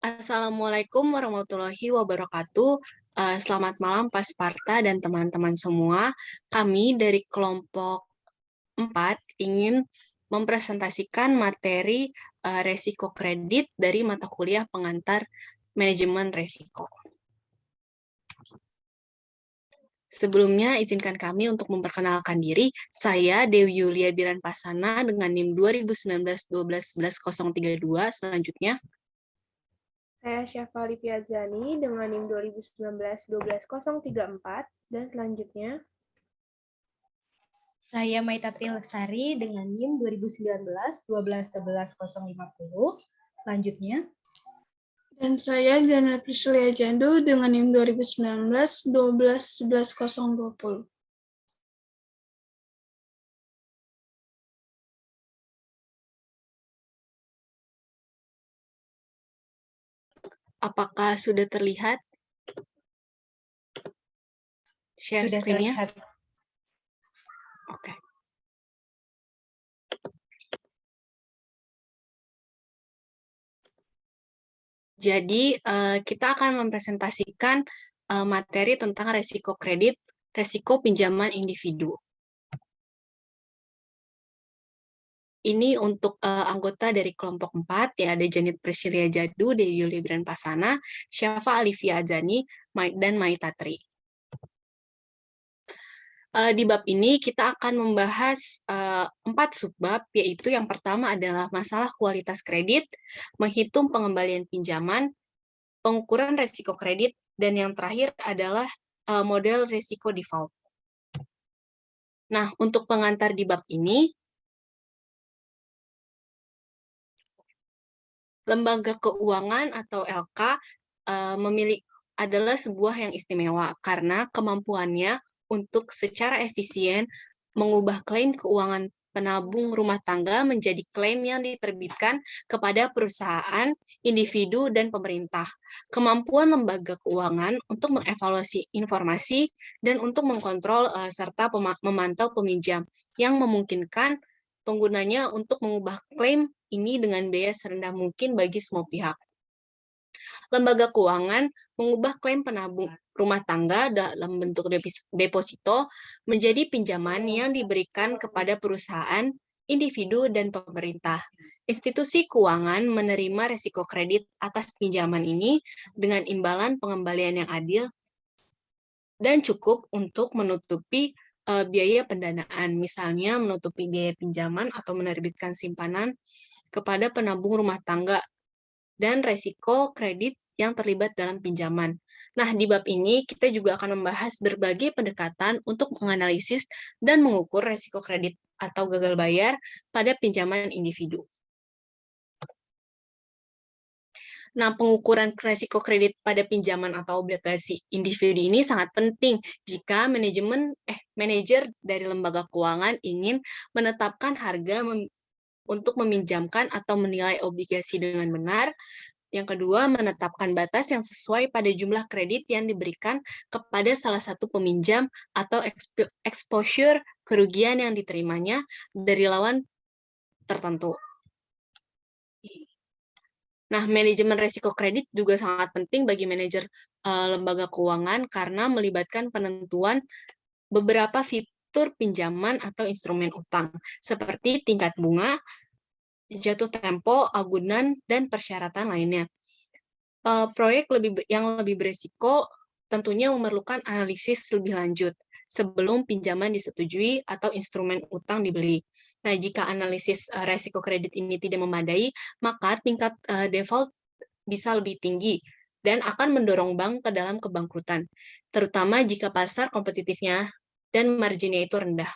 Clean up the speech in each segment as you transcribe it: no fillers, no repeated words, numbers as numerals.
Assalamualaikum warahmatullahi wabarakatuh. Selamat malam Pak Sparta dan teman-teman semua. Kami dari kelompok 4 ingin mempresentasikan materi resiko kredit dari mata kuliah pengantar manajemen resiko. Sebelumnya, izinkan kami untuk memperkenalkan diri. Saya Dewi Yulia Biranpasana dengan NIM 2019-12-11032. Selanjutnya, Saya Syafa Lipiazani dengan NIM 2019-12034 dan selanjutnya saya Maitatri Lestari dengan NIM 2019-12-11050. Selanjutnya, dan saya Jana Priscilia Jandu dengan NIM 2019-12-11020. apakah sudah terlihat share sudah screen-nya? terlihat. Oke. Jadi, kita akan mempresentasikan materi tentang resiko kredit, resiko pinjaman individu. Ini untuk anggota dari kelompok 4, ya ada Janit Priscilia Jadu, Dewi Yulia Biranpasana, Syafa Alifia Azani, dan Maitatri. Di bab ini kita akan membahas 4 subbab, yaitu yang pertama adalah masalah kualitas kredit, menghitung pengembalian pinjaman, pengukuran resiko kredit, dan yang terakhir adalah model risiko default. Nah, untuk pengantar di bab ini, lembaga keuangan atau LK adalah sebuah yang istimewa karena kemampuannya untuk secara efisien mengubah klaim keuangan penabung rumah tangga menjadi klaim yang diterbitkan kepada perusahaan, individu, dan pemerintah. Kemampuan lembaga keuangan untuk mengevaluasi informasi dan untuk mengkontrol serta memantau peminjam yang memungkinkan penggunanya untuk mengubah klaim ini dengan biaya serendah mungkin bagi semua pihak. Lembaga keuangan mengubah klaim penabung rumah tangga dalam bentuk deposito menjadi pinjaman yang diberikan kepada perusahaan, individu, dan pemerintah. Institusi keuangan menerima risiko kredit atas pinjaman ini dengan imbalan pengembalian yang adil dan cukup untuk menutupi biaya pendanaan, misalnya menutupi biaya pinjaman atau menerbitkan simpanan kepada penabung rumah tangga dan resiko kredit yang terlibat dalam pinjaman. Nah, di bab ini kita juga akan membahas berbagai pendekatan untuk menganalisis dan mengukur resiko kredit atau gagal bayar pada pinjaman individu. Nah, pengukuran risiko kredit pada pinjaman atau obligasi individu ini sangat penting jika manajer dari lembaga keuangan ingin menetapkan harga untuk meminjamkan atau menilai obligasi dengan benar. Yang kedua, menetapkan batas yang sesuai pada jumlah kredit yang diberikan kepada salah satu peminjam atau exposure kerugian yang diterimanya dari lawan tertentu. Nah, manajemen risiko kredit juga sangat penting bagi manajer lembaga keuangan karena melibatkan penentuan beberapa fitur pinjaman atau instrumen utang, seperti tingkat bunga, jatuh tempo, agunan, dan persyaratan lainnya. Proyek yang lebih berisiko tentunya memerlukan analisis lebih lanjut sebelum pinjaman disetujui atau instrumen utang dibeli. Nah, jika analisis resiko kredit ini tidak memadai, maka tingkat default bisa lebih tinggi dan akan mendorong bank ke dalam kebangkrutan, terutama jika pasar kompetitifnya dan marginnya itu rendah.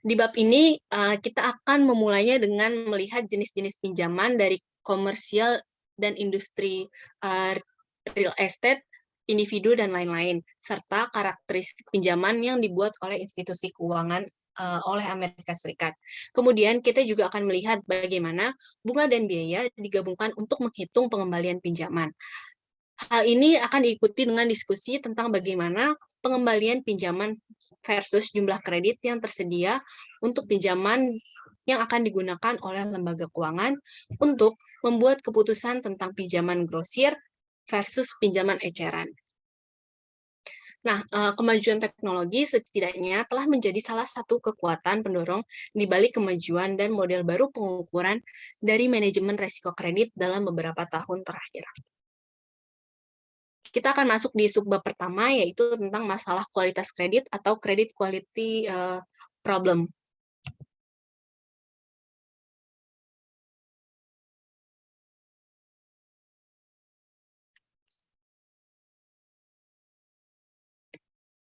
Di bab ini, kita akan memulainya dengan melihat jenis-jenis pinjaman dari komersial dan industri real estate, individu, dan lain-lain, serta karakteristik pinjaman yang dibuat oleh institusi keuangan oleh Amerika Serikat. Kemudian kita juga akan melihat bagaimana bunga dan biaya digabungkan untuk menghitung pengembalian pinjaman. Hal ini akan diikuti dengan diskusi tentang bagaimana pengembalian pinjaman versus jumlah kredit yang tersedia untuk pinjaman yang akan digunakan oleh lembaga keuangan untuk membuat keputusan tentang pinjaman grosir versus pinjaman eceran. Nah, kemajuan teknologi setidaknya telah menjadi salah satu kekuatan pendorong di balik kemajuan dan model baru pengukuran dari manajemen risiko kredit dalam beberapa tahun terakhir. Kita akan masuk di subbab pertama, yaitu tentang masalah kualitas kredit atau credit quality problem.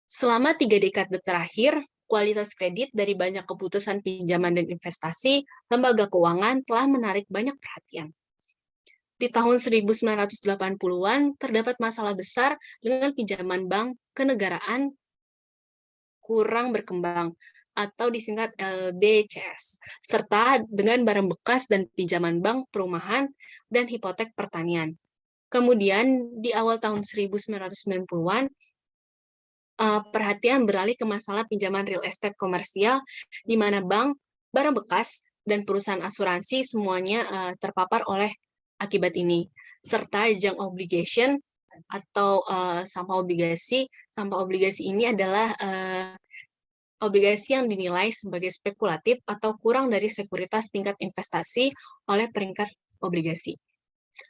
Selama 3 dekade terakhir, kualitas kredit dari banyak keputusan pinjaman dan investasi, lembaga keuangan telah menarik banyak perhatian. Di tahun 1980-an, terdapat masalah besar dengan pinjaman bank kenegaraan kurang berkembang, atau disingkat LDCS, serta dengan barang bekas dan pinjaman bank perumahan dan hipotek pertanian. Kemudian, di awal tahun 1990-an, perhatian beralih ke masalah pinjaman real estate komersial, di mana bank, barang bekas, dan perusahaan asuransi semuanya terpapar oleh akibat ini, serta junk obligation atau sampah obligasi. Sampah obligasi ini adalah obligasi yang dinilai sebagai spekulatif atau kurang dari sekuritas tingkat investasi oleh peringkat obligasi.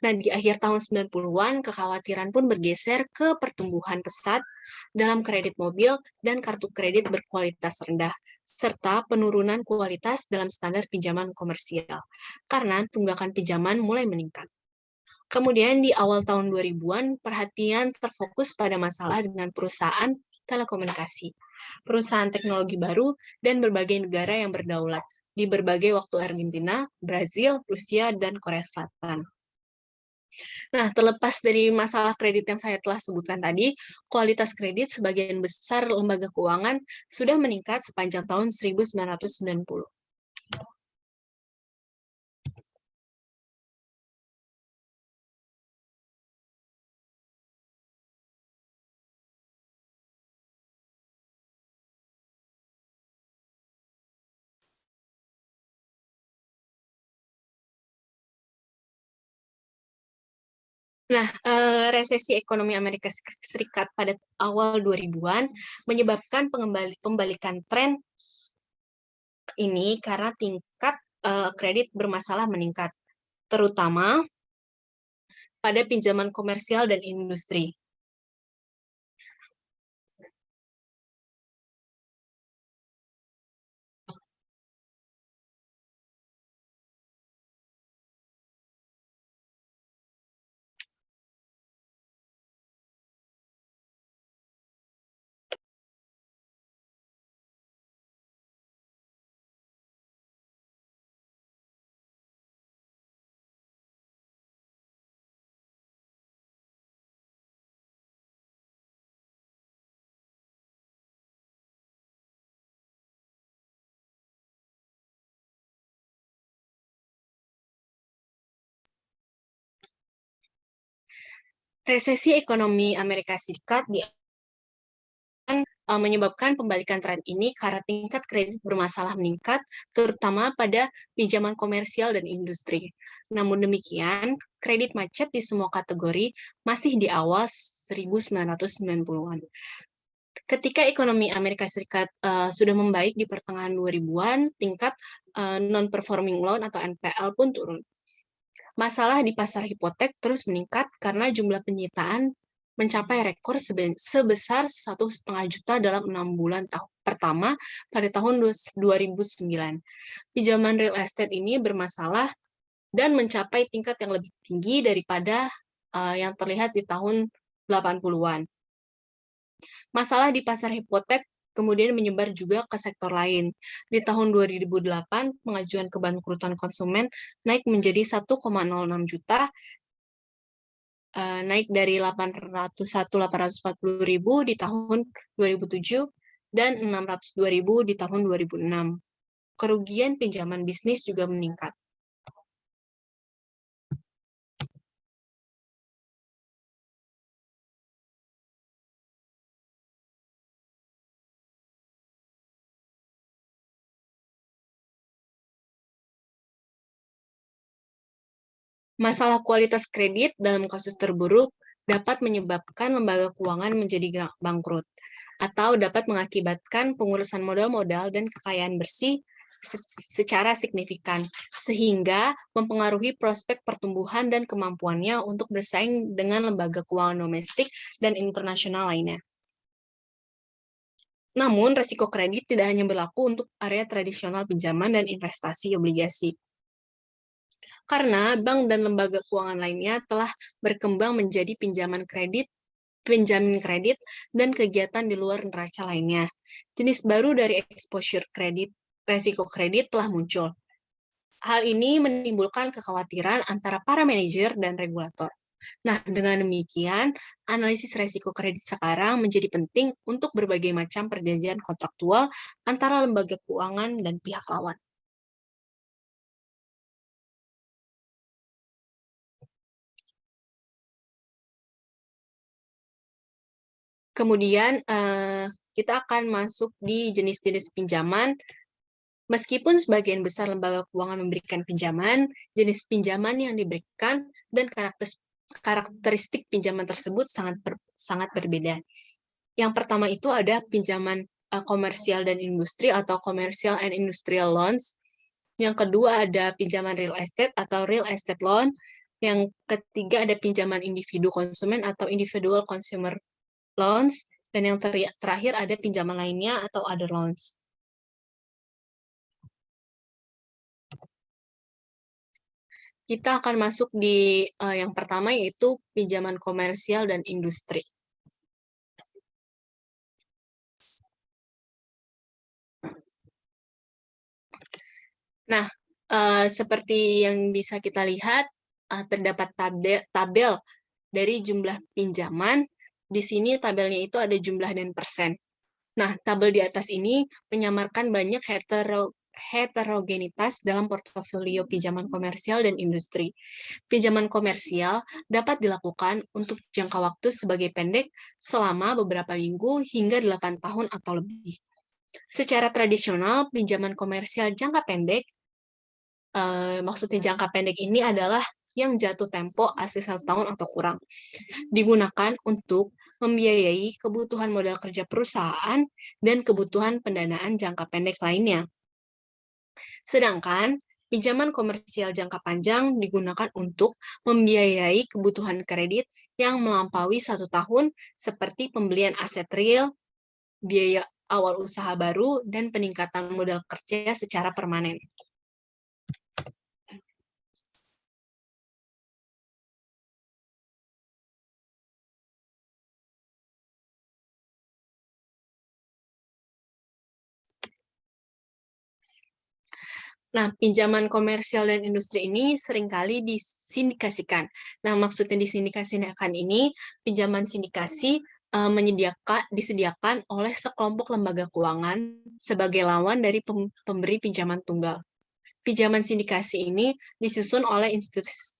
Nah, di akhir tahun 90-an, kekhawatiran pun bergeser ke pertumbuhan pesat dalam kredit mobil dan kartu kredit berkualitas rendah, serta penurunan kualitas dalam standar pinjaman komersial, karena tunggakan pinjaman mulai meningkat. Kemudian di awal tahun 2000-an, perhatian terfokus pada masalah dengan perusahaan telekomunikasi, perusahaan teknologi baru, dan berbagai negara yang berdaulat di berbagai waktu Argentina, Brazil, Rusia, dan Korea Selatan. Nah, terlepas dari masalah kredit yang saya telah sebutkan tadi, kualitas kredit sebagian besar lembaga keuangan sudah meningkat sepanjang tahun 1990. Nah, resesi ekonomi Amerika Serikat pada awal 2000-an menyebabkan pembalikan tren ini karena tingkat kredit bermasalah meningkat, terutama pada pinjaman komersial dan industri. Resesi ekonomi Amerika Serikat menyebabkan pembalikan tren ini karena tingkat kredit bermasalah meningkat, terutama pada pinjaman komersial dan industri. Namun demikian, kredit macet di semua kategori masih di awal 1990-an. Ketika ekonomi Amerika Serikat sudah membaik di pertengahan 2000-an, tingkat non-performing loan atau NPL pun turun. Masalah di pasar hipotek terus meningkat karena jumlah penyitaan mencapai rekor sebesar 1,5 juta dalam 6 bulan pertama pada tahun 2009. Pinjaman real estate ini bermasalah dan mencapai tingkat yang lebih tinggi daripada yang terlihat di tahun 80-an. Masalah di pasar hipotek kemudian menyebar juga ke sektor lain. Di tahun 2008, pengajuan kebangkrutan konsumen naik menjadi 1,06 juta, naik dari 840.000 di tahun 2007 dan 602.000 di tahun 2006. Kerugian pinjaman bisnis juga meningkat. Masalah kualitas kredit dalam kasus terburuk dapat menyebabkan lembaga keuangan menjadi bangkrut, atau dapat mengakibatkan pengurusan modal-modal dan kekayaan bersih secara signifikan, sehingga mempengaruhi prospek pertumbuhan dan kemampuannya untuk bersaing dengan lembaga keuangan domestik dan internasional lainnya. Namun, risiko kredit tidak hanya berlaku untuk area tradisional pinjaman dan investasi obligasi. Karena bank dan lembaga keuangan lainnya telah berkembang menjadi penjamin kredit, dan kegiatan di luar neraca lainnya. Jenis baru dari exposure kredit, resiko kredit telah muncul. Hal ini menimbulkan kekhawatiran antara para manajer dan regulator. Nah, dengan demikian, analisis resiko kredit sekarang menjadi penting untuk berbagai macam perjanjian kontraktual antara lembaga keuangan dan pihak lawan. Kemudian, kita akan masuk di jenis-jenis pinjaman. Meskipun sebagian besar lembaga keuangan memberikan pinjaman, jenis pinjaman yang diberikan dan karakteristik pinjaman tersebut sangat berbeda. Yang pertama itu ada pinjaman komersial dan industri atau commercial and industrial loans. Yang kedua ada pinjaman real estate atau real estate loan. Yang ketiga ada pinjaman individu konsumen atau individual consumer loans. Dan yang terakhir ada pinjaman lainnya atau other loans. Kita akan masuk di yang pertama, yaitu pinjaman komersial dan industri. Nah, seperti yang bisa kita lihat, terdapat tabel dari jumlah pinjaman. Di sini tabelnya itu ada jumlah dan persen. Nah, tabel di atas ini menyamarkan banyak heterogenitas dalam portofolio pinjaman komersial dan industri. Pinjaman komersial dapat dilakukan untuk jangka waktu sebagai pendek selama beberapa minggu hingga 8 tahun atau lebih. Secara tradisional, pinjaman komersial jangka pendek, maksudnya jangka pendek ini adalah yang jatuh tempo asli 1 tahun atau kurang, digunakan untuk membiayai kebutuhan modal kerja perusahaan dan kebutuhan pendanaan jangka pendek lainnya. Sedangkan pinjaman komersial jangka panjang digunakan untuk membiayai kebutuhan kredit yang melampaui 1 tahun seperti pembelian aset real, biaya awal usaha baru, dan peningkatan modal kerja secara permanen. Nah, pinjaman komersial dan industri ini seringkali disindikasikan. Nah, maksudnya disindikasikan ini, pinjaman sindikasi disediakan oleh sekelompok lembaga keuangan sebagai lawan dari pemberi pinjaman tunggal. Pinjaman sindikasi ini disusun oleh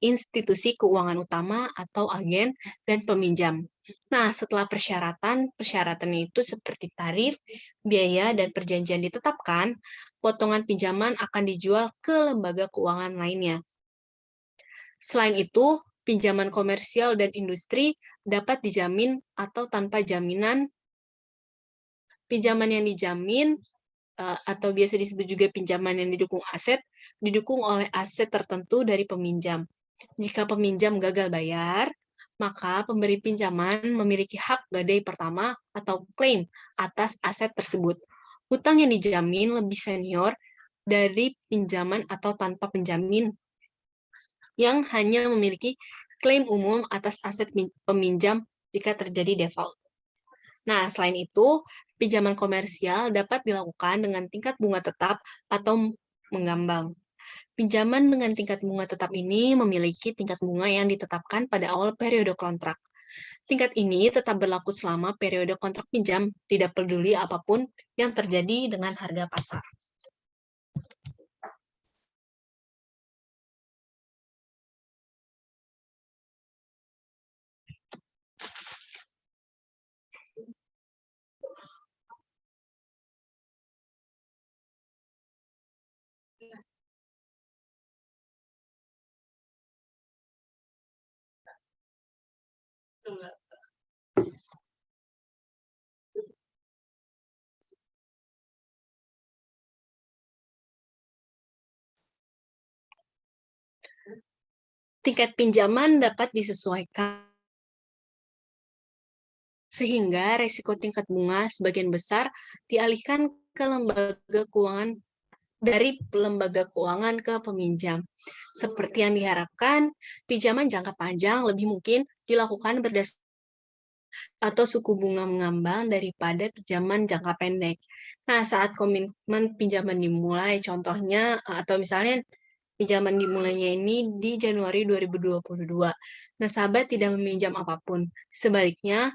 institusi keuangan utama atau agen dan peminjam. Nah, setelah persyaratannya itu seperti tarif, biaya, dan perjanjian ditetapkan, potongan pinjaman akan dijual ke lembaga keuangan lainnya. Selain itu, pinjaman komersial dan industri dapat dijamin atau tanpa jaminan. Pinjaman yang dijamin atau biasa disebut juga pinjaman yang didukung oleh aset tertentu dari peminjam. Jika peminjam gagal bayar, maka pemberi pinjaman memiliki hak gadai pertama atau klaim atas aset tersebut. Hutang yang dijamin lebih senior dari pinjaman atau tanpa penjamin yang hanya memiliki klaim umum atas aset peminjam jika terjadi default. Nah, selain itu, pinjaman komersial dapat dilakukan dengan tingkat bunga tetap atau mengambang. Pinjaman dengan tingkat bunga tetap ini memiliki tingkat bunga yang ditetapkan pada awal periode kontrak. Tingkat ini tetap berlaku selama periode kontrak pinjam, tidak peduli apapun yang terjadi dengan harga pasar. Tingkat pinjaman dapat disesuaikan sehingga resiko tingkat bunga sebagian besar dialihkan ke lembaga keuangan dari lembaga keuangan ke peminjam. Seperti yang diharapkan, pinjaman jangka panjang lebih mungkin dilakukan berdasarkan atau suku bunga mengambang daripada pinjaman jangka pendek. Nah, saat komitmen pinjaman dimulai, contohnya atau misalnya pinjaman dimulainya ini di Januari 2022. Nasabah tidak meminjam apapun. Sebaliknya,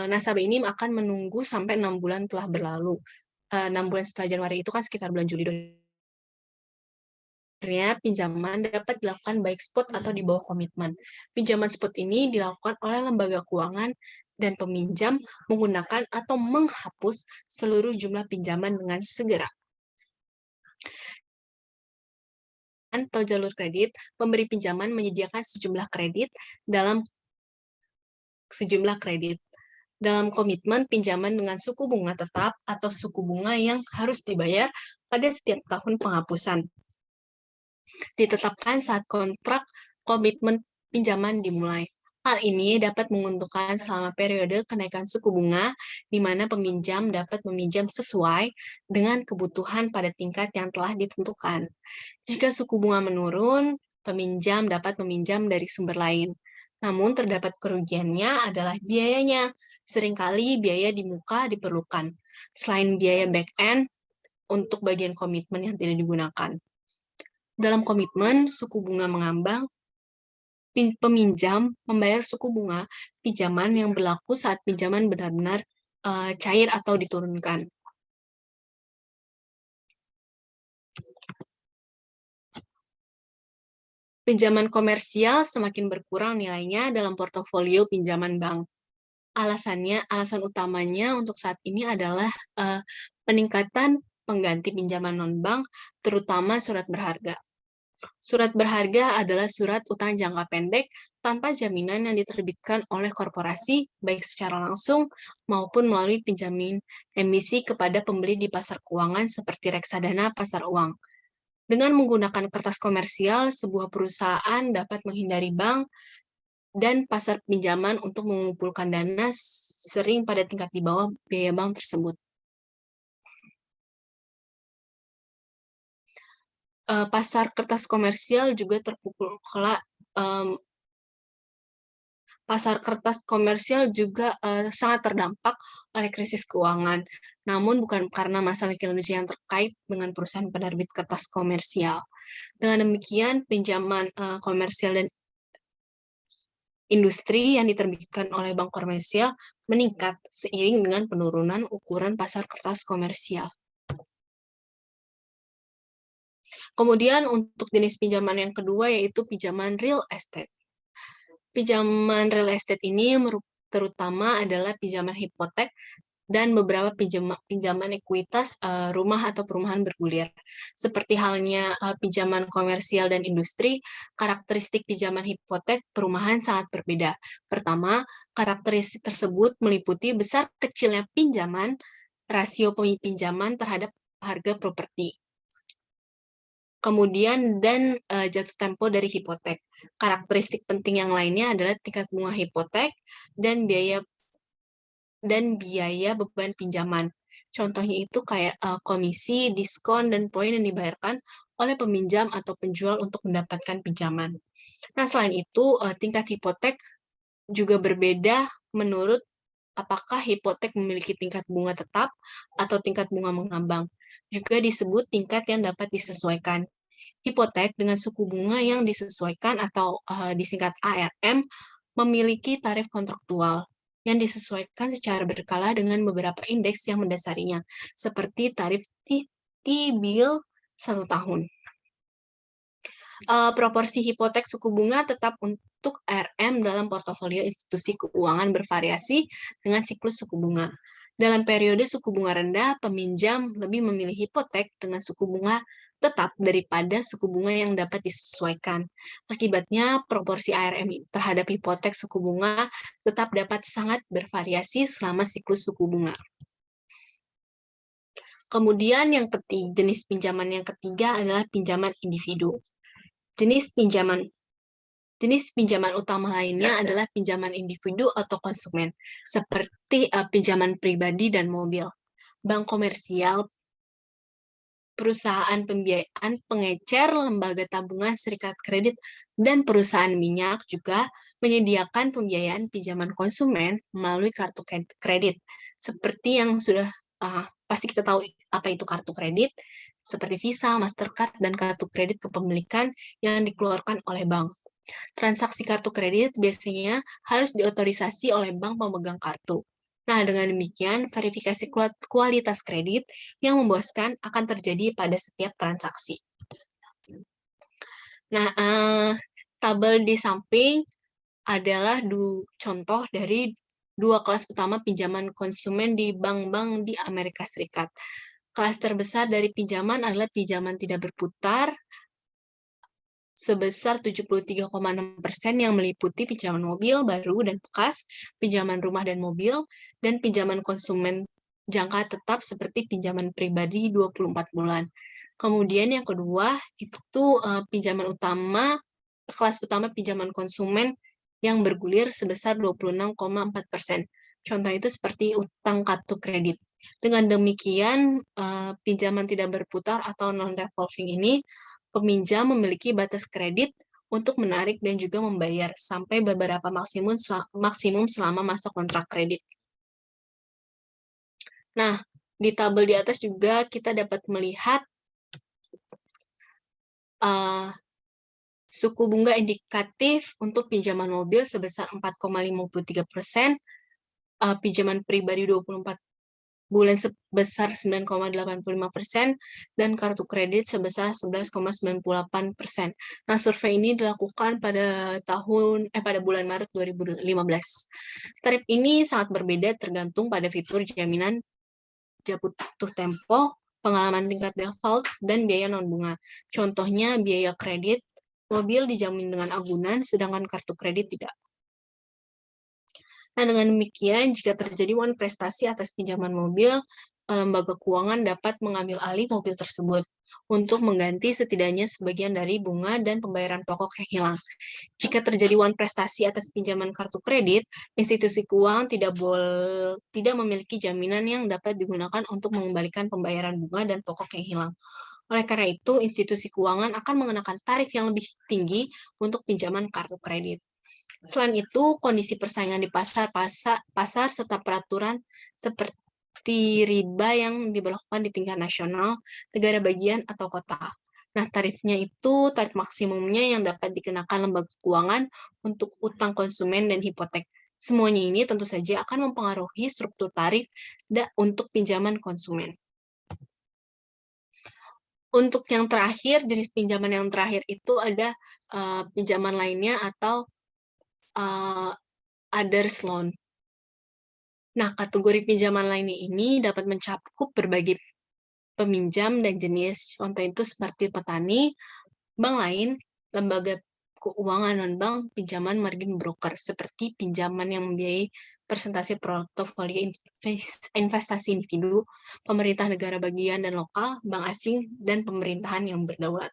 nasabah ini akan menunggu sampai 6 bulan telah berlalu. 6 bulan setelah Januari itu kan sekitar bulan Juli. Akhirnya, pinjaman dapat dilakukan baik spot atau di bawah komitmen. Pinjaman spot ini dilakukan oleh lembaga keuangan dan peminjam menggunakan atau menghapus seluruh jumlah pinjaman dengan segera. Atau jalur kredit, pemberi pinjaman menyediakan sejumlah kredit dalam komitmen pinjaman dengan suku bunga tetap atau suku bunga yang harus dibayar pada setiap tahun penghapusan. Ditetapkan saat kontrak komitmen pinjaman dimulai. Hal ini dapat menguntungkan selama periode kenaikan suku bunga, di mana peminjam dapat meminjam sesuai dengan kebutuhan pada tingkat yang telah ditentukan. Jika suku bunga menurun, peminjam dapat meminjam dari sumber lain. Namun terdapat kerugiannya adalah biayanya. Seringkali biaya di muka diperlukan, selain biaya back-end untuk bagian komitmen yang tidak digunakan. Dalam komitmen, suku bunga mengambang, peminjam membayar suku bunga pinjaman yang berlaku saat pinjaman benar-benar cair atau diturunkan. Pinjaman komersial semakin berkurang nilainya dalam portofolio pinjaman bank. Alasan utamanya untuk saat ini adalah peningkatan pengganti pinjaman non-bank, terutama surat berharga. Surat berharga adalah surat utang jangka pendek tanpa jaminan yang diterbitkan oleh korporasi, baik secara langsung maupun melalui pinjaman emisi kepada pembeli di pasar keuangan seperti reksadana pasar uang. Dengan menggunakan kertas komersial, sebuah perusahaan dapat menghindari bank dan pasar pinjaman untuk mengumpulkan dana sering pada tingkat di bawah biaya bank tersebut. Pasar kertas komersial juga terpukul kelak. Pasar kertas komersial juga sangat terdampak oleh krisis keuangan, namun bukan karena masalah kinerja yang terkait dengan perusahaan penerbit kertas komersial. Dengan demikian, pinjaman komersial dan industri yang diterbitkan oleh bank komersial meningkat seiring dengan penurunan ukuran pasar kertas komersial. Kemudian untuk jenis pinjaman yang kedua yaitu pinjaman real estate. Pinjaman real estate ini terutama adalah pinjaman hipotek dan beberapa pinjaman ekuitas rumah atau perumahan bergulir. Seperti halnya pinjaman komersial dan industri, karakteristik pinjaman hipotek perumahan sangat berbeda. Pertama, karakteristik tersebut meliputi besar kecilnya pinjaman, rasio pinjaman terhadap harga properti. Kemudian jatuh tempo dari hipotek. Karakteristik penting yang lainnya adalah tingkat bunga hipotek dan biaya beban pinjaman. Contohnya itu kayak komisi, diskon, dan poin yang dibayarkan oleh peminjam atau penjual untuk mendapatkan pinjaman. Nah, selain itu, tingkat hipotek juga berbeda menurut apakah hipotek memiliki tingkat bunga tetap atau tingkat bunga mengambang. Juga disebut tingkat yang dapat disesuaikan. Hipotek dengan suku bunga yang disesuaikan atau disingkat ARM memiliki tarif kontraktual yang disesuaikan secara berkala dengan beberapa indeks yang mendasarinya, seperti tarif T-bill 1 tahun. Proporsi hipotek suku bunga tetap untuk ARM dalam portofolio institusi keuangan bervariasi dengan siklus suku bunga. Dalam periode suku bunga rendah, peminjam lebih memilih hipotek dengan suku bunga tetap daripada suku bunga yang dapat disesuaikan. Akibatnya, proporsi ARM terhadap hipotek suku bunga tetap dapat sangat bervariasi selama siklus suku bunga. Kemudian jenis pinjaman yang ketiga adalah pinjaman individu. Jenis pinjaman utama lainnya adalah pinjaman individu atau konsumen, seperti pinjaman pribadi dan mobil. Bank komersial, perusahaan pembiayaan, pengecer, lembaga tabungan, serikat kredit, dan perusahaan minyak juga menyediakan pembiayaan pinjaman konsumen melalui kartu kredit. Seperti yang sudah pasti kita tahu apa itu kartu kredit, seperti Visa, Mastercard, dan kartu kredit kepemilikan yang dikeluarkan oleh bank. Transaksi kartu kredit biasanya harus diotorisasi oleh bank pemegang kartu. Nah, dengan demikian, verifikasi kualitas kredit yang memuaskan akan terjadi pada setiap transaksi. Nah, tabel di samping adalah contoh dari dua kelas utama pinjaman konsumen di bank-bank di Amerika Serikat. Kelas terbesar dari pinjaman adalah pinjaman tidak berputar, sebesar 73,6% yang meliputi pinjaman mobil baru dan bekas, pinjaman rumah dan mobil, dan pinjaman konsumen jangka tetap seperti pinjaman pribadi 24 bulan. Kemudian yang kedua itu pinjaman utama, kelas utama pinjaman konsumen yang bergulir sebesar 26,4%. Contoh itu seperti utang kartu kredit. Dengan demikian, pinjaman tidak berputar atau non-revolving ini peminjam memiliki batas kredit untuk menarik dan juga membayar sampai beberapa maksimum selama masa kontrak kredit. Nah, di tabel di atas juga kita dapat melihat suku bunga indikatif untuk pinjaman mobil sebesar 4,53%, pinjaman pribadi 24 bulan sebesar 9,85%, dan kartu kredit sebesar 11,98%. Nah, survei ini dilakukan pada bulan Maret 2015. Tarif ini sangat berbeda tergantung pada fitur jaminan jatuh tempo, pengalaman tingkat default, dan biaya non-bunga. Contohnya, biaya kredit mobil dijamin dengan agunan, sedangkan kartu kredit tidak. Nah, dengan demikian, jika terjadi wan prestasi atas pinjaman mobil, lembaga keuangan dapat mengambil alih mobil tersebut untuk mengganti setidaknya sebagian dari bunga dan pembayaran pokok yang hilang. Jika terjadi wan prestasi atas pinjaman kartu kredit, institusi keuangan tidak memiliki jaminan yang dapat digunakan untuk mengembalikan pembayaran bunga dan pokok yang hilang. Oleh karena itu, institusi keuangan akan mengenakan tarif yang lebih tinggi untuk pinjaman kartu kredit. Selain itu, kondisi persaingan di pasar serta peraturan seperti riba yang diberlakukan di tingkat nasional, negara bagian, atau kota. Nah, tarifnya itu tarif maksimumnya yang dapat dikenakan lembaga keuangan untuk utang konsumen dan hipotek. Semuanya ini tentu saja akan mempengaruhi struktur tarif untuk pinjaman konsumen. Untuk yang terakhir, jenis pinjaman yang terakhir itu ada pinjaman lainnya atau others loan. Nah, kategori pinjaman lainnya ini dapat mencakup berbagai peminjam dan jenis. Contoh itu seperti petani, bank lain, lembaga keuangan non-bank, pinjaman margin broker, seperti pinjaman yang membiayai presentasi portofolio investasi individu, pemerintah negara bagian dan lokal, bank asing, dan pemerintahan yang berdaulat.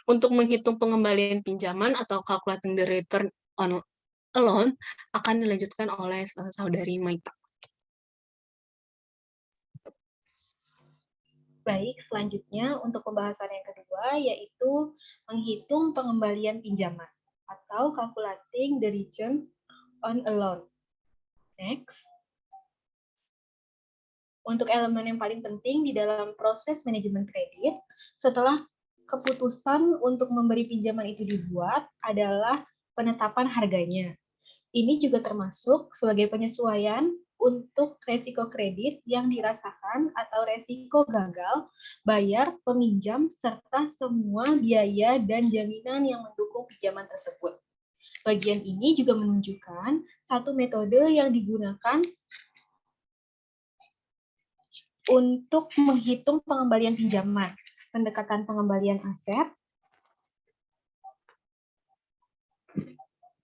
Untuk menghitung pengembalian pinjaman atau calculating the return on a loan akan dilanjutkan oleh saudari Maita. Baik, selanjutnya untuk pembahasan yang kedua yaitu menghitung pengembalian pinjaman atau calculating the return on a loan. Next. Untuk elemen yang paling penting di dalam proses manajemen kredit, setelah keputusan untuk memberi pinjaman itu dibuat adalah penetapan harganya. Ini juga termasuk sebagai penyesuaian untuk resiko kredit yang dirasakan atau resiko gagal bayar peminjam serta semua biaya dan jaminan yang mendukung pinjaman tersebut. Bagian ini juga menunjukkan satu metode yang digunakan untuk menghitung pengembalian pinjaman. Pendekatan pengembalian aset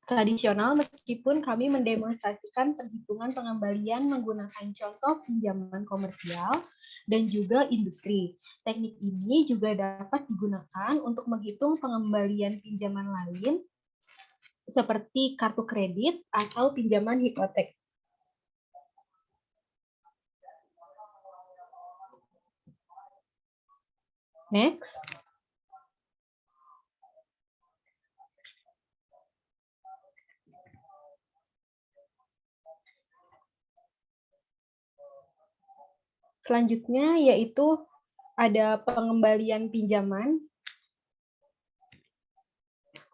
tradisional, meskipun kami mendemonstrasikan perhitungan pengembalian menggunakan contoh pinjaman komersial dan juga industri. Teknik ini juga dapat digunakan untuk menghitung pengembalian pinjaman lain seperti kartu kredit atau pinjaman hipotek. Next. Selanjutnya yaitu ada pengembalian pinjaman.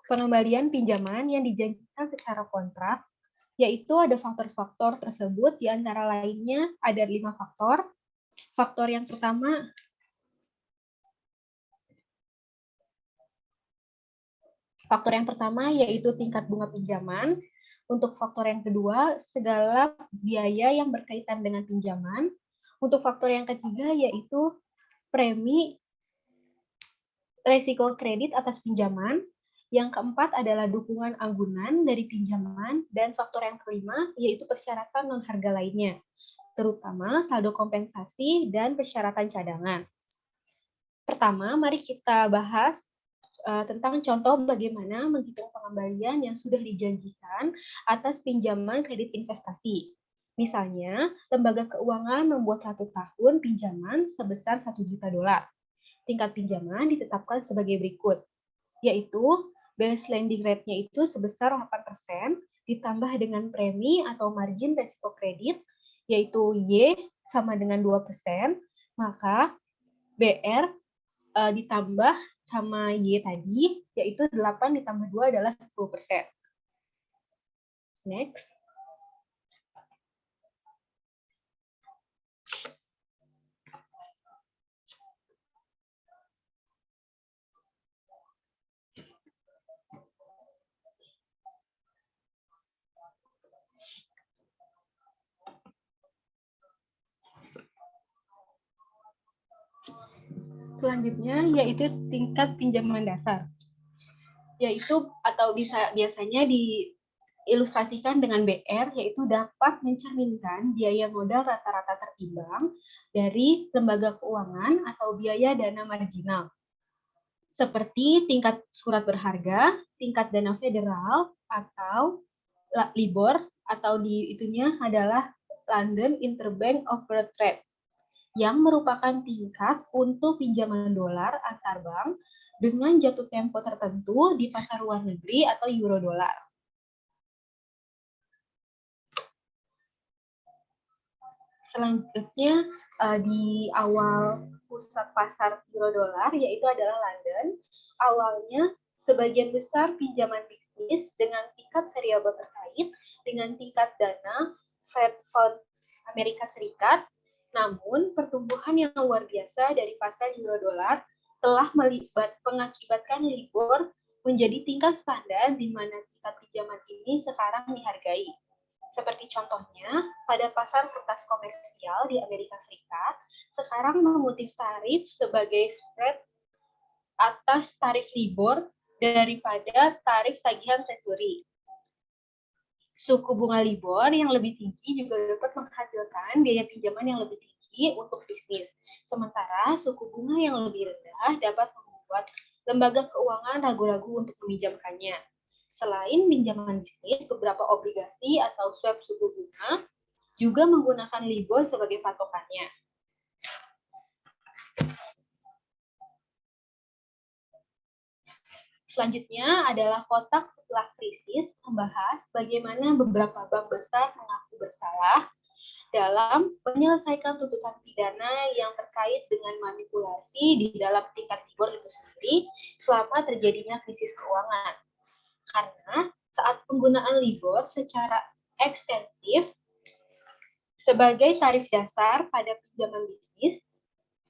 Pengembalian pinjaman yang dijanjikan secara kontrak, yaitu ada faktor-faktor tersebut, di antara lainnya ada 5 faktor. Faktor yang pertama yaitu tingkat bunga pinjaman. Untuk faktor yang kedua, segala biaya yang berkaitan dengan pinjaman. Untuk faktor yang ketiga yaitu premi resiko kredit atas pinjaman. Yang keempat adalah dukungan anggunan dari pinjaman. Dan faktor yang kelima yaitu persyaratan non-harga lainnya, terutama saldo kompensasi dan persyaratan cadangan. Pertama, mari kita bahas tentang contoh bagaimana menghitung pengembalian yang sudah dijanjikan atas pinjaman kredit investasi. Misalnya, lembaga keuangan membuat 1 tahun pinjaman sebesar $1 juta. Tingkat pinjaman ditetapkan sebagai berikut, yaitu base lending rate-nya itu sebesar 8%, ditambah dengan premi atau margin resiko kredit, yaitu Y sama dengan 2%, maka BR ditambah sama Y tadi, yaitu 8 ditambah 2 adalah 10%. Next. Selanjutnya yaitu tingkat pinjaman dasar, yaitu atau biasanya diilustrasikan dengan BR, yaitu dapat mencerminkan biaya modal rata-rata tertimbang dari lembaga keuangan atau biaya dana marginal, seperti tingkat surat berharga, tingkat dana federal, atau LIBOR, atau itunya adalah London Interbank Offered Rate, yang merupakan tingkat untuk pinjaman dolar antar bank dengan jatuh tempo tertentu di pasar luar negeri atau euro dolar. Selanjutnya di awal pusat pasar euro dolar yaitu adalah London. Awalnya sebagian besar pinjaman bisnis dengan tingkat variabel terkait dengan tingkat dana Fed Fund Amerika Serikat. Namun, pertumbuhan yang luar biasa dari pasar euro dolar telah mengakibatkan LIBOR menjadi tingkat standar di mana tingkat pinjaman ini sekarang dihargai. Seperti contohnya, pada pasar kertas komersial di Amerika Serikat, sekarang mengutip tarif sebagai spread atas tarif LIBOR daripada tarif tagihan treasury. Suku bunga LIBOR yang lebih tinggi juga dapat menghasilkan biaya pinjaman yang lebih tinggi untuk bisnis. Sementara suku bunga yang lebih rendah dapat membuat lembaga keuangan ragu-ragu untuk meminjamkannya. Selain pinjaman bisnis, beberapa obligasi atau swap suku bunga juga menggunakan LIBOR sebagai patokannya. Selanjutnya adalah kotak setelah krisis, membahas bagaimana beberapa bank besar mengaku bersalah dalam menyelesaikan tuntutan pidana yang terkait dengan manipulasi di dalam tingkat LIBOR itu sendiri selama terjadinya krisis keuangan. Karena saat penggunaan LIBOR secara ekstensif sebagai tarif dasar pada pinjaman bisnis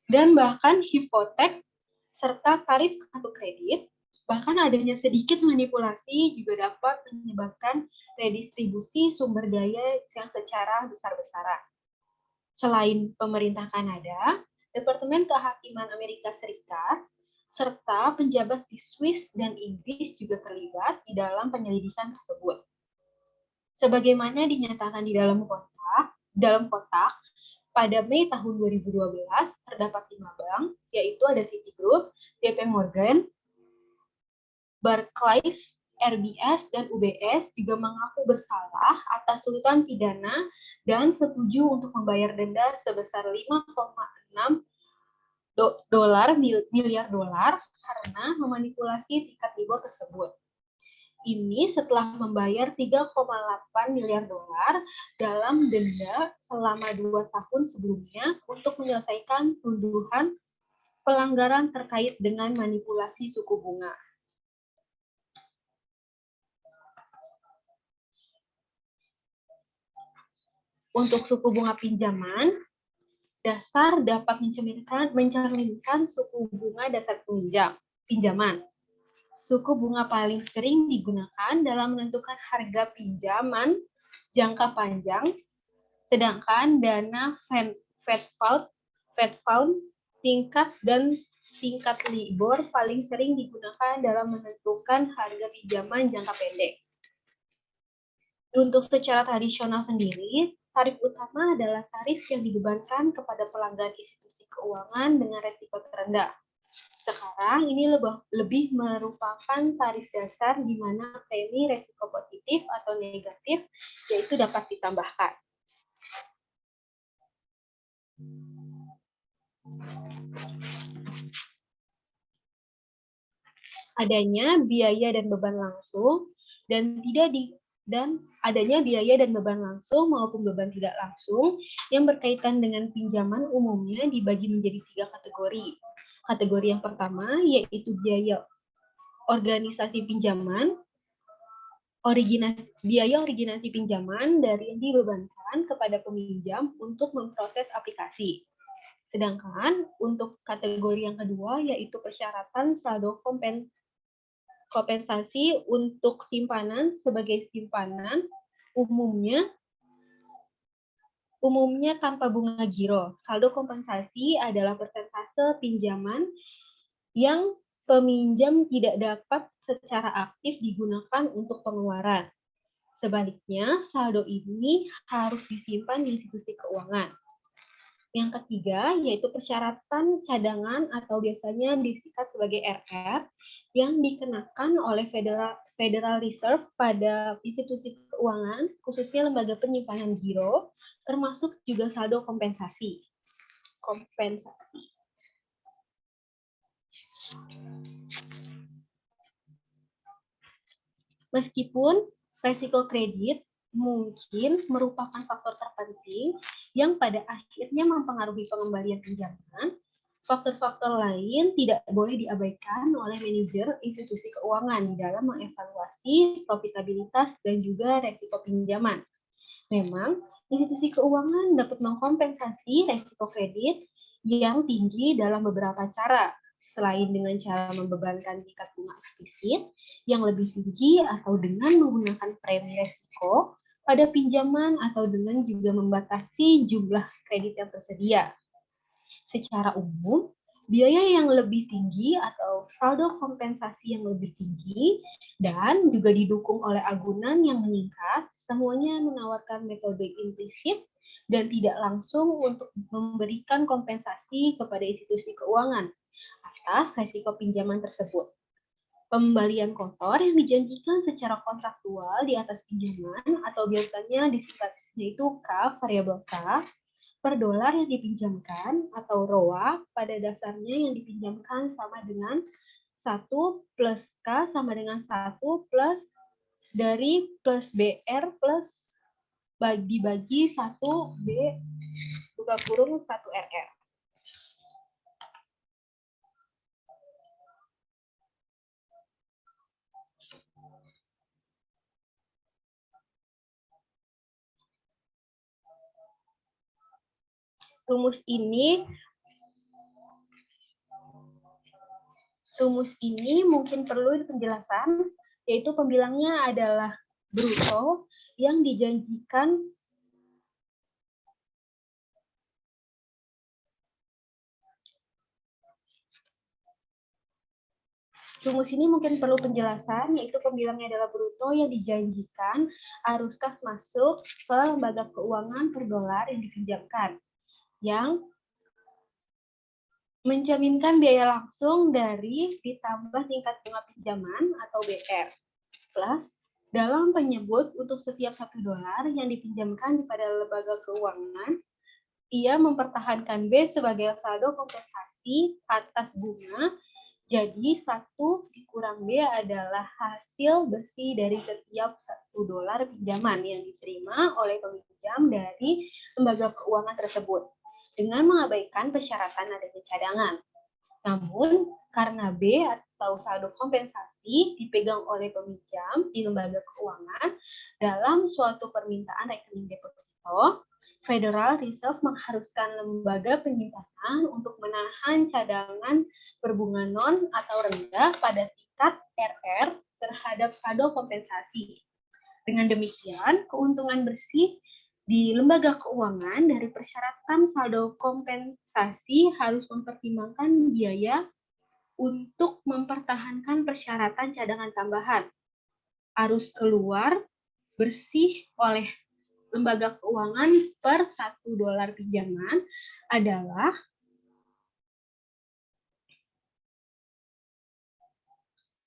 dan bahkan hipotek serta tarif kartu kredit, bahkan adanya sedikit manipulasi juga dapat menyebabkan redistribusi sumber daya yang secara besar-besaran. Selain pemerintah Kanada, Departemen Kehakiman Amerika Serikat, serta pejabat di Swiss dan Inggris juga terlibat di dalam penyelidikan tersebut. Sebagaimana dinyatakan di dalam kotak, pada Mei tahun 2012 terdapat 5 bank, yaitu ada Citigroup, JP Morgan, Barclays, RBS, dan UBS juga mengaku bersalah atas tuntutan pidana dan setuju untuk membayar denda sebesar 5,6 miliar dolar karena memanipulasi tingkat LIBOR tersebut. Ini setelah membayar 3,8 miliar dolar dalam denda selama 2 tahun sebelumnya untuk menyelesaikan tuduhan pelanggaran terkait dengan manipulasi suku bunga. Untuk suku bunga pinjaman, dasar dapat mencerminkan suku bunga dasar pinjaman. Suku bunga paling sering digunakan dalam menentukan harga pinjaman jangka panjang, sedangkan dana Fed Fund, tingkat LIBOR paling sering digunakan dalam menentukan harga pinjaman jangka pendek. Untuk secara tradisional sendiri, tarif utama adalah tarif yang dibebankan kepada pelanggan institusi keuangan dengan resiko terendah. Sekarang ini lebih merupakan tarif dasar di mana premi resiko positif atau negatif yaitu dapat ditambahkan. Adanya biaya dan beban langsung adanya biaya dan beban langsung maupun beban tidak langsung yang berkaitan dengan pinjaman umumnya dibagi menjadi 3 kategori. Kategori yang pertama yaitu biaya organisasi pinjaman, biaya originasi pinjaman dari yang dibebankan kepada peminjam untuk memproses aplikasi. Sedangkan untuk kategori yang kedua yaitu persyaratan saldo kompensasi untuk simpanan sebagai simpanan umumnya tanpa bunga giro. Saldo kompensasi adalah persentase pinjaman yang peminjam tidak dapat secara aktif digunakan untuk pengeluaran. Sebaliknya, saldo ini harus disimpan di institusi keuangan. Yang ketiga, yaitu persyaratan cadangan atau biasanya disingkat sebagai RR, yang dikenakan oleh Federal Reserve pada institusi keuangan, khususnya lembaga penyimpanan giro, termasuk juga saldo kompensasi. Meskipun resiko kredit mungkin merupakan faktor terpenting yang pada akhirnya mempengaruhi pengembalian pinjaman, faktor-faktor lain tidak boleh diabaikan oleh manajer institusi keuangan di dalam mengevaluasi profitabilitas dan juga resiko pinjaman. Memang, institusi keuangan dapat mengkompensasi resiko kredit yang tinggi dalam beberapa cara, selain dengan cara membebankan tingkat bunga eksplisit yang lebih tinggi atau dengan menggunakan premi resiko pada pinjaman atau dengan juga membatasi jumlah kredit yang tersedia. Secara umum, biaya yang lebih tinggi atau saldo kompensasi yang lebih tinggi dan juga didukung oleh agunan yang meningkat, semuanya menawarkan metode implisit dan tidak langsung untuk memberikan kompensasi kepada institusi keuangan atas resiko pinjaman tersebut. Pembalian kotor yang dijanjikan secara kontraktual di atas pinjaman atau biasanya disingkatnya itu K, variabel K, per dolar yang dipinjamkan atau ROA pada dasarnya yang dipinjamkan sama dengan 1 plus K sama dengan 1 plus dari plus BR plus dibagi 1 B buka kurung 1 RR. Rumus ini mungkin perlu penjelasan, yaitu pembilangnya adalah bruto yang dijanjikan Rumus ini mungkin perlu penjelasan, yaitu pembilangnya adalah bruto yang dijanjikan arus kas masuk ke lembaga keuangan per dolar yang dipinjamkan, yang mencerminkan biaya langsung dari ditambah tingkat bunga pinjaman atau BR, plus dalam penyebut untuk setiap $1 yang dipinjamkan kepada lembaga keuangan, ia mempertahankan B sebagai saldo kompensasi atas bunga. Jadi 1 dikurang B adalah hasil bersih dari setiap $1 pinjaman yang diterima oleh peminjam dari lembaga keuangan tersebut, dengan mengabaikan persyaratan adanya cadangan. Namun, karena B atau saldo kompensasi dipegang oleh peminjam di lembaga keuangan dalam suatu permintaan rekening deposito, Federal Reserve mengharuskan lembaga penyimpanan untuk menahan cadangan berbunga non atau rendah pada tingkat RR terhadap saldo kompensasi. Dengan demikian, keuntungan bersih di lembaga keuangan dari persyaratan saldo kompensasi harus mempertimbangkan biaya untuk mempertahankan persyaratan cadangan tambahan. Arus keluar bersih oleh lembaga keuangan per $1 pinjaman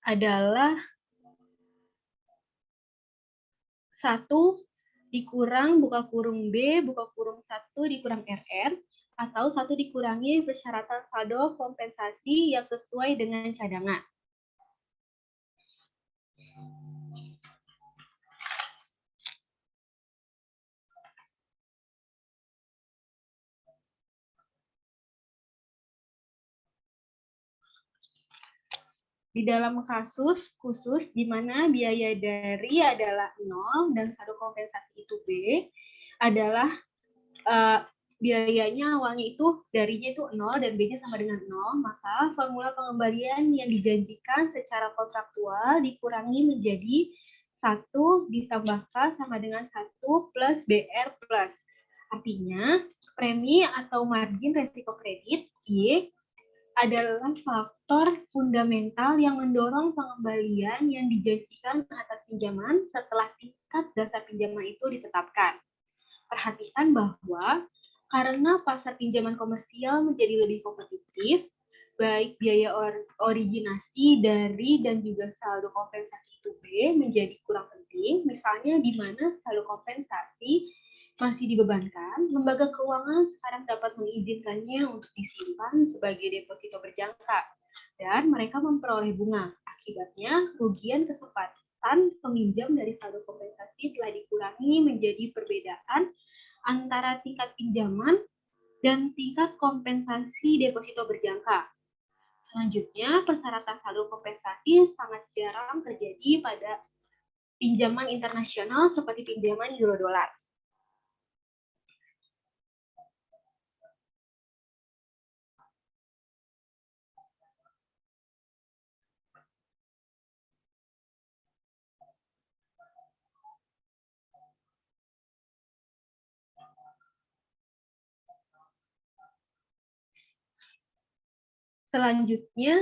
adalah satu dikurang buka kurung B buka kurung 1 dikurang RR, atau 1 dikurangi persyaratan saldo kompensasi yang sesuai dengan cadangan. Di dalam kasus khusus di mana biaya dari adalah 0 dan saldo kompensasi itu B, adalah biayanya awalnya itu darinya itu 0 dan B-nya sama dengan 0, maka formula pengembalian yang dijanjikan secara kontraktual dikurangi menjadi 1 ditambah K sama dengan 1 plus BR plus. Artinya, premi atau margin resiko kredit, Y, adalah faktor fundamental yang mendorong pengembalian yang dijanjikan atas pinjaman setelah tingkat dasar pinjaman itu ditetapkan. Perhatikan bahwa karena pasar pinjaman komersial menjadi lebih kompetitif, baik biaya originasi dari dan juga saldo kompensasi itu B menjadi kurang penting, misalnya di mana saldo kompensasi masih dibebankan, lembaga keuangan sekarang dapat mengizinkannya untuk disimpan sebagai deposito berjangka, dan mereka memperoleh bunga. Akibatnya, kerugian kesempatan peminjam dari saldo kompensasi telah dikurangi menjadi perbedaan antara tingkat pinjaman dan tingkat kompensasi deposito berjangka. Selanjutnya, persyaratan saldo kompensasi sangat jarang terjadi pada pinjaman internasional seperti pinjaman euro-dolar. Selanjutnya,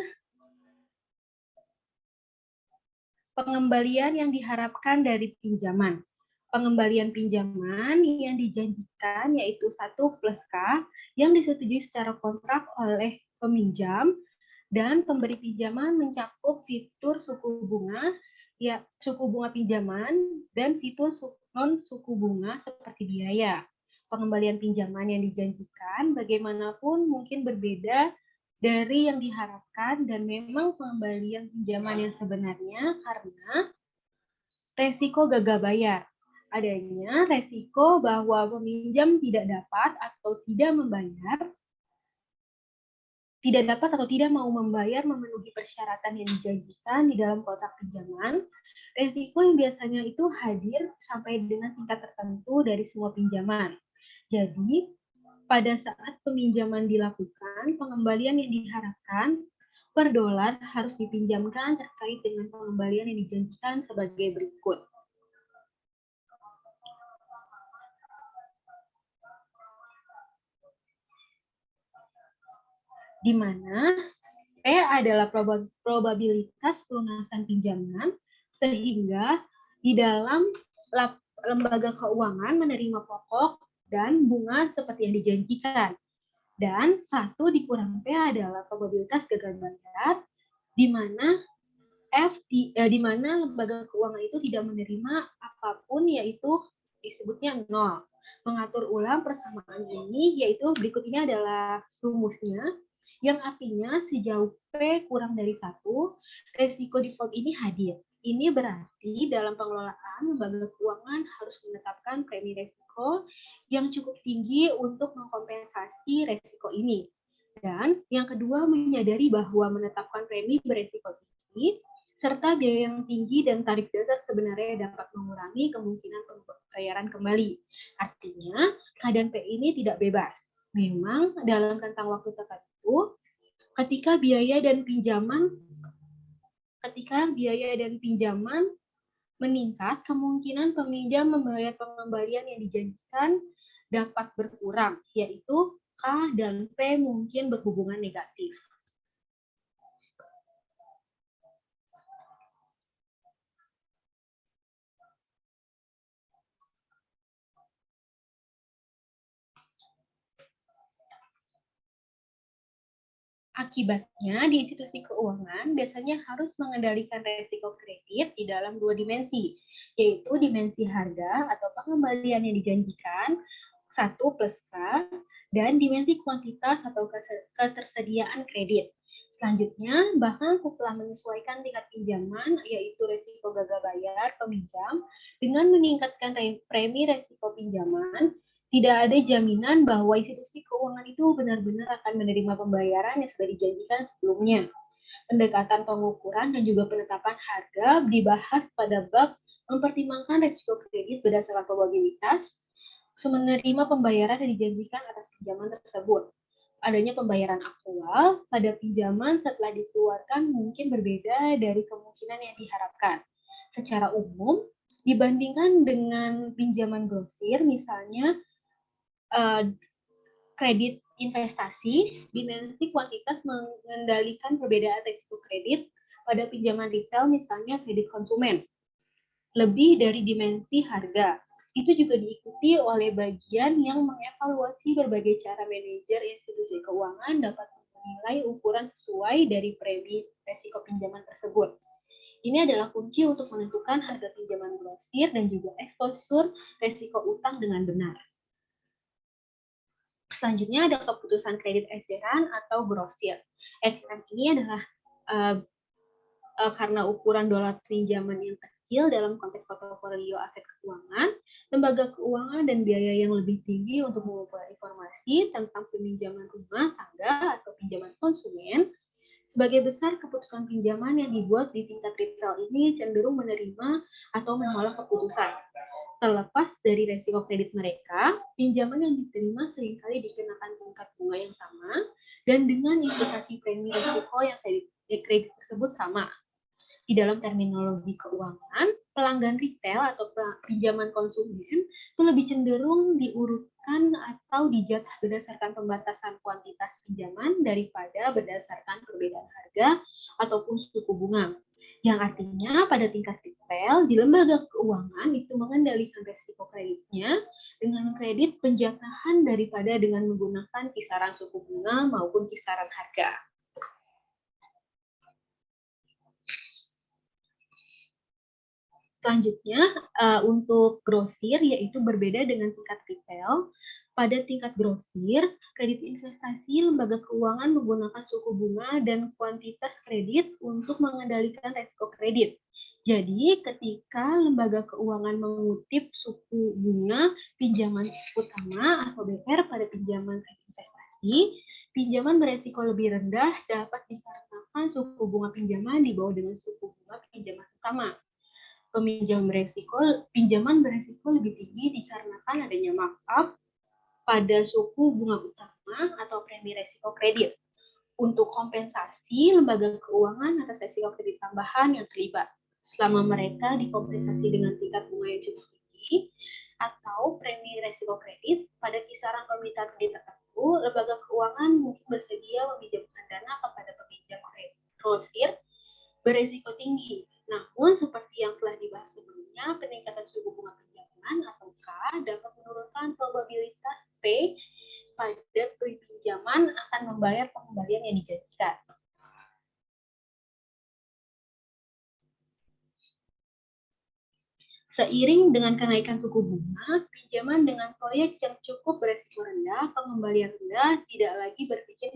pengembalian yang diharapkan dari pinjaman. Pengembalian pinjaman yang dijanjikan yaitu 1 plus K yang disetujui secara kontrak oleh peminjam dan pemberi pinjaman mencakup fitur suku bunga pinjaman dan fitur non suku bunga seperti biaya. Pengembalian pinjaman yang dijanjikan bagaimanapun mungkin berbeda dari yang diharapkan dan memang pengembalian pinjaman yang sebenarnya karena resiko gagal bayar. Adanya resiko bahwa peminjam tidak dapat atau tidak mau membayar memenuhi persyaratan yang dijanjikan di dalam kontrak pinjaman. Resiko yang biasanya itu hadir sampai dengan tingkat tertentu dari semua pinjaman. Jadi, pada saat peminjaman dilakukan, pengembalian yang diharapkan per dolar harus dipinjamkan terkait dengan pengembalian yang dijanjikan sebagai berikut. Di mana P adalah probabilitas pelunasan pinjaman, sehingga di dalam lembaga keuangan menerima pokok dan bunga seperti yang dijanjikan. Dan 1 dikurang P adalah probabilitas gagal bayar, di mana di mana lembaga keuangan itu tidak menerima apapun, yaitu disebutnya 0. Mengatur ulang persamaan ini, yaitu berikut ini adalah rumusnya, yang artinya sejauh P kurang dari 1, resiko default ini hadir. Ini berarti dalam pengelolaan lembaga keuangan harus menetapkan premi resiko yang cukup tinggi untuk mengkompensasi resiko ini. Dan yang kedua, menyadari bahwa menetapkan premi beresiko tinggi serta biaya yang tinggi dan tarif dasar sebenarnya dapat mengurangi kemungkinan pembayaran kembali. Artinya, keadaan P ini tidak bebas. Memang dalam rentang waktu tertentu, ketika biaya dan pinjaman meningkat, kemungkinan peminjam membayar pengembalian yang dijanjikan dapat berkurang, yaitu K dan P mungkin berhubungan negatif. Akibatnya, di institusi keuangan biasanya harus mengendalikan resiko kredit di dalam 2 dimensi, yaitu dimensi harga atau pengembalian yang dijanjikan, 1 plus K, dan dimensi kuantitas atau ketersediaan kredit. Selanjutnya, bahkan setelah menyesuaikan tingkat pinjaman, yaitu resiko gagal bayar peminjam, dengan meningkatkan premi resiko pinjaman, tidak ada jaminan bahwa institusi keuangan itu benar-benar akan menerima pembayaran yang sudah dijanjikan sebelumnya. Pendekatan pengukuran dan juga penetapan harga dibahas pada bab mempertimbangkan risiko kredit berdasarkan probabilitas menerima pembayaran yang dijanjikan atas pinjaman tersebut. Adanya pembayaran aktual pada pinjaman setelah dikeluarkan mungkin berbeda dari kemungkinan yang diharapkan. Secara umum, dibandingkan dengan pinjaman grosir, misalnya kredit investasi, dimensi kuantitas mengendalikan perbedaan risiko kredit pada pinjaman retail, misalnya kredit konsumen, lebih dari dimensi harga. Itu juga diikuti oleh bagian yang mengevaluasi berbagai cara manajer institusi keuangan dapat menilai ukuran sesuai dari premi risiko pinjaman tersebut. Ini adalah kunci untuk menentukan harga pinjaman grosir dan juga eksposur risiko utang dengan benar. Selanjutnya ada keputusan kredit eceran atau grosir. Eceran ini adalah karena ukuran dolar pinjaman yang kecil dalam konteks portofolio aset keuangan, lembaga keuangan dan biaya yang lebih tinggi untuk mengumpulkan informasi tentang peminjaman rumah tangga atau pinjaman konsumen. Sebagai besar keputusan pinjaman yang dibuat di tingkat retail ini cenderung menerima atau menolak keputusan. Terlepas dari resiko kredit mereka, pinjaman yang diterima seringkali dikenakan tingkat bunga yang sama dan dengan implikasi premi risiko yang kredit tersebut sama. Di dalam terminologi keuangan, pelanggan retail atau pinjaman konsumen itu lebih cenderung diurutkan atau dijatah berdasarkan pembatasan kuantitas pinjaman daripada berdasarkan perbedaan harga ataupun suku bunga. Yang artinya pada tingkat retail, di lembaga keuangan itu mengendalikan risiko kreditnya dengan kredit penjatahan daripada dengan menggunakan kisaran suku bunga maupun kisaran harga. Selanjutnya, untuk grosir, yaitu berbeda dengan tingkat retail. Pada tingkat grosir, kredit investasi lembaga keuangan menggunakan suku bunga dan kuantitas kredit untuk mengendalikan risiko kredit. Jadi, ketika lembaga keuangan mengutip suku bunga pinjaman utama atau BR pada pinjaman kredit investasi, pinjaman beresiko lebih rendah dapat dikarenakan suku bunga pinjaman di bawah dengan suku bunga pinjaman utama. Pinjaman beresiko lebih tinggi dikarenakan adanya markup pada suku bunga utama atau premi resiko kredit. Untuk kompensasi lembaga keuangan atas resiko kredit tambahan yang terlibat, selama mereka dikompensasi dengan tingkat bunga yang cukup tinggi atau premi resiko kredit pada kisaran permintaan kredit tertentu, lembaga keuangan mungkin bersedia meminjamkan dana kepada peminjam kredit beresiko tinggi. Namun, seperti yang telah dibahas sebelumnya, peningkatan suku bunga pinjaman atau K dapat menurunkan probabilitas P pada pinjaman akan membayar pengembalian yang dijanjikan. Seiring dengan kenaikan suku bunga, pinjaman dengan proyek yang cukup beresiko rendah, pengembalian rendah tidak lagi berpikir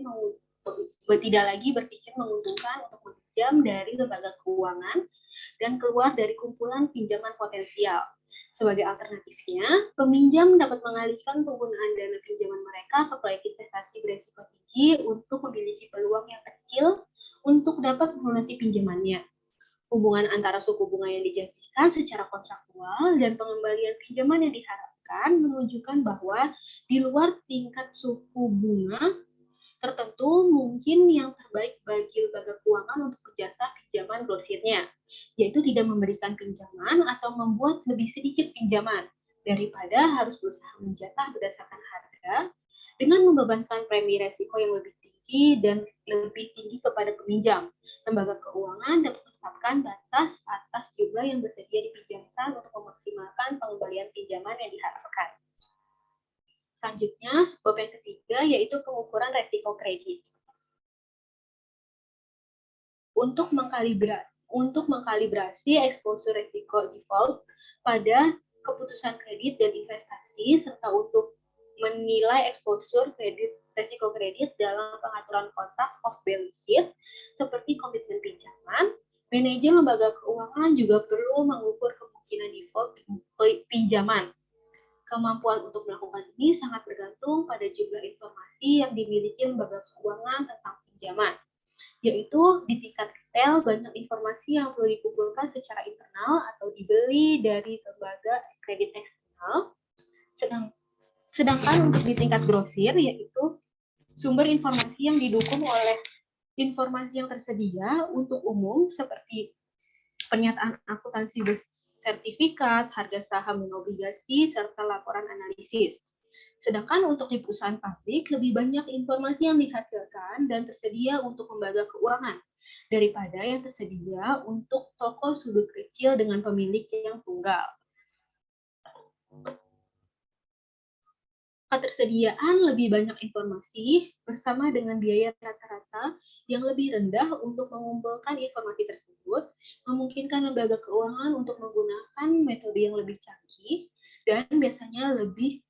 menguntungkan untuk meminjam dari lembaga keuangan dan keluar dari kumpulan pinjaman potensial. Sebagai alternatifnya, peminjam dapat mengalihkan penggunaan dana pinjaman mereka ke proyek investasi beresiko tinggi untuk memiliki peluang yang kecil untuk dapat melunasi pinjamannya. Hubungan antara suku bunga yang dijanjikan secara kontraktual dan pengembalian pinjaman yang diharapkan menunjukkan bahwa di luar tingkat suku bunga tertentu mungkin yang terbaik bagi lembaga keuangan untuk berjasa pinjaman grosirnya, yaitu tidak memberikan pinjaman atau membuat lebih sedikit pinjaman daripada harus berusaha menjatah berdasarkan harga dengan membebankan premi resiko yang lebih tinggi dan lebih tinggi kepada peminjam. Lembaga keuangan dapat menetapkan batas atas jumlah yang bersedia dipinjamkan untuk memaksimalkan pengembalian pinjaman yang diharapkan. Selanjutnya, bab yang ketiga yaitu pengukuran resiko kredit. Untuk mengkalibrasi exposure resiko default pada keputusan kredit dan investasi serta untuk menilai exposure resiko kredit dalam pengaturan kontrak off balance sheet seperti komitmen pinjaman, manajer lembaga keuangan juga perlu mengukur kemungkinan default pinjaman. Kemampuan untuk melakukan ini sangat bergantung pada jumlah informasi yang dimiliki lembaga keuangan tentang pinjaman, yaitu di tingkat detail banyak informasi yang perlu dikumpulkan secara internal atau dibeli dari lembaga kredit eksternal. Sedangkan untuk di tingkat grosir, yaitu sumber informasi yang didukung oleh informasi yang tersedia untuk umum seperti pernyataan akuntansi sertifikat, harga saham dan obligasi, serta laporan analisis. Sedangkan untuk di perusahaan publik, lebih banyak informasi yang dihasilkan dan tersedia untuk lembaga keuangan daripada yang tersedia untuk toko sudut kecil dengan pemilik yang tunggal. Ketersediaan lebih banyak informasi bersama dengan biaya rata-rata yang lebih rendah untuk mengumpulkan informasi tersebut memungkinkan lembaga keuangan untuk menggunakan metode yang lebih canggih dan biasanya lebih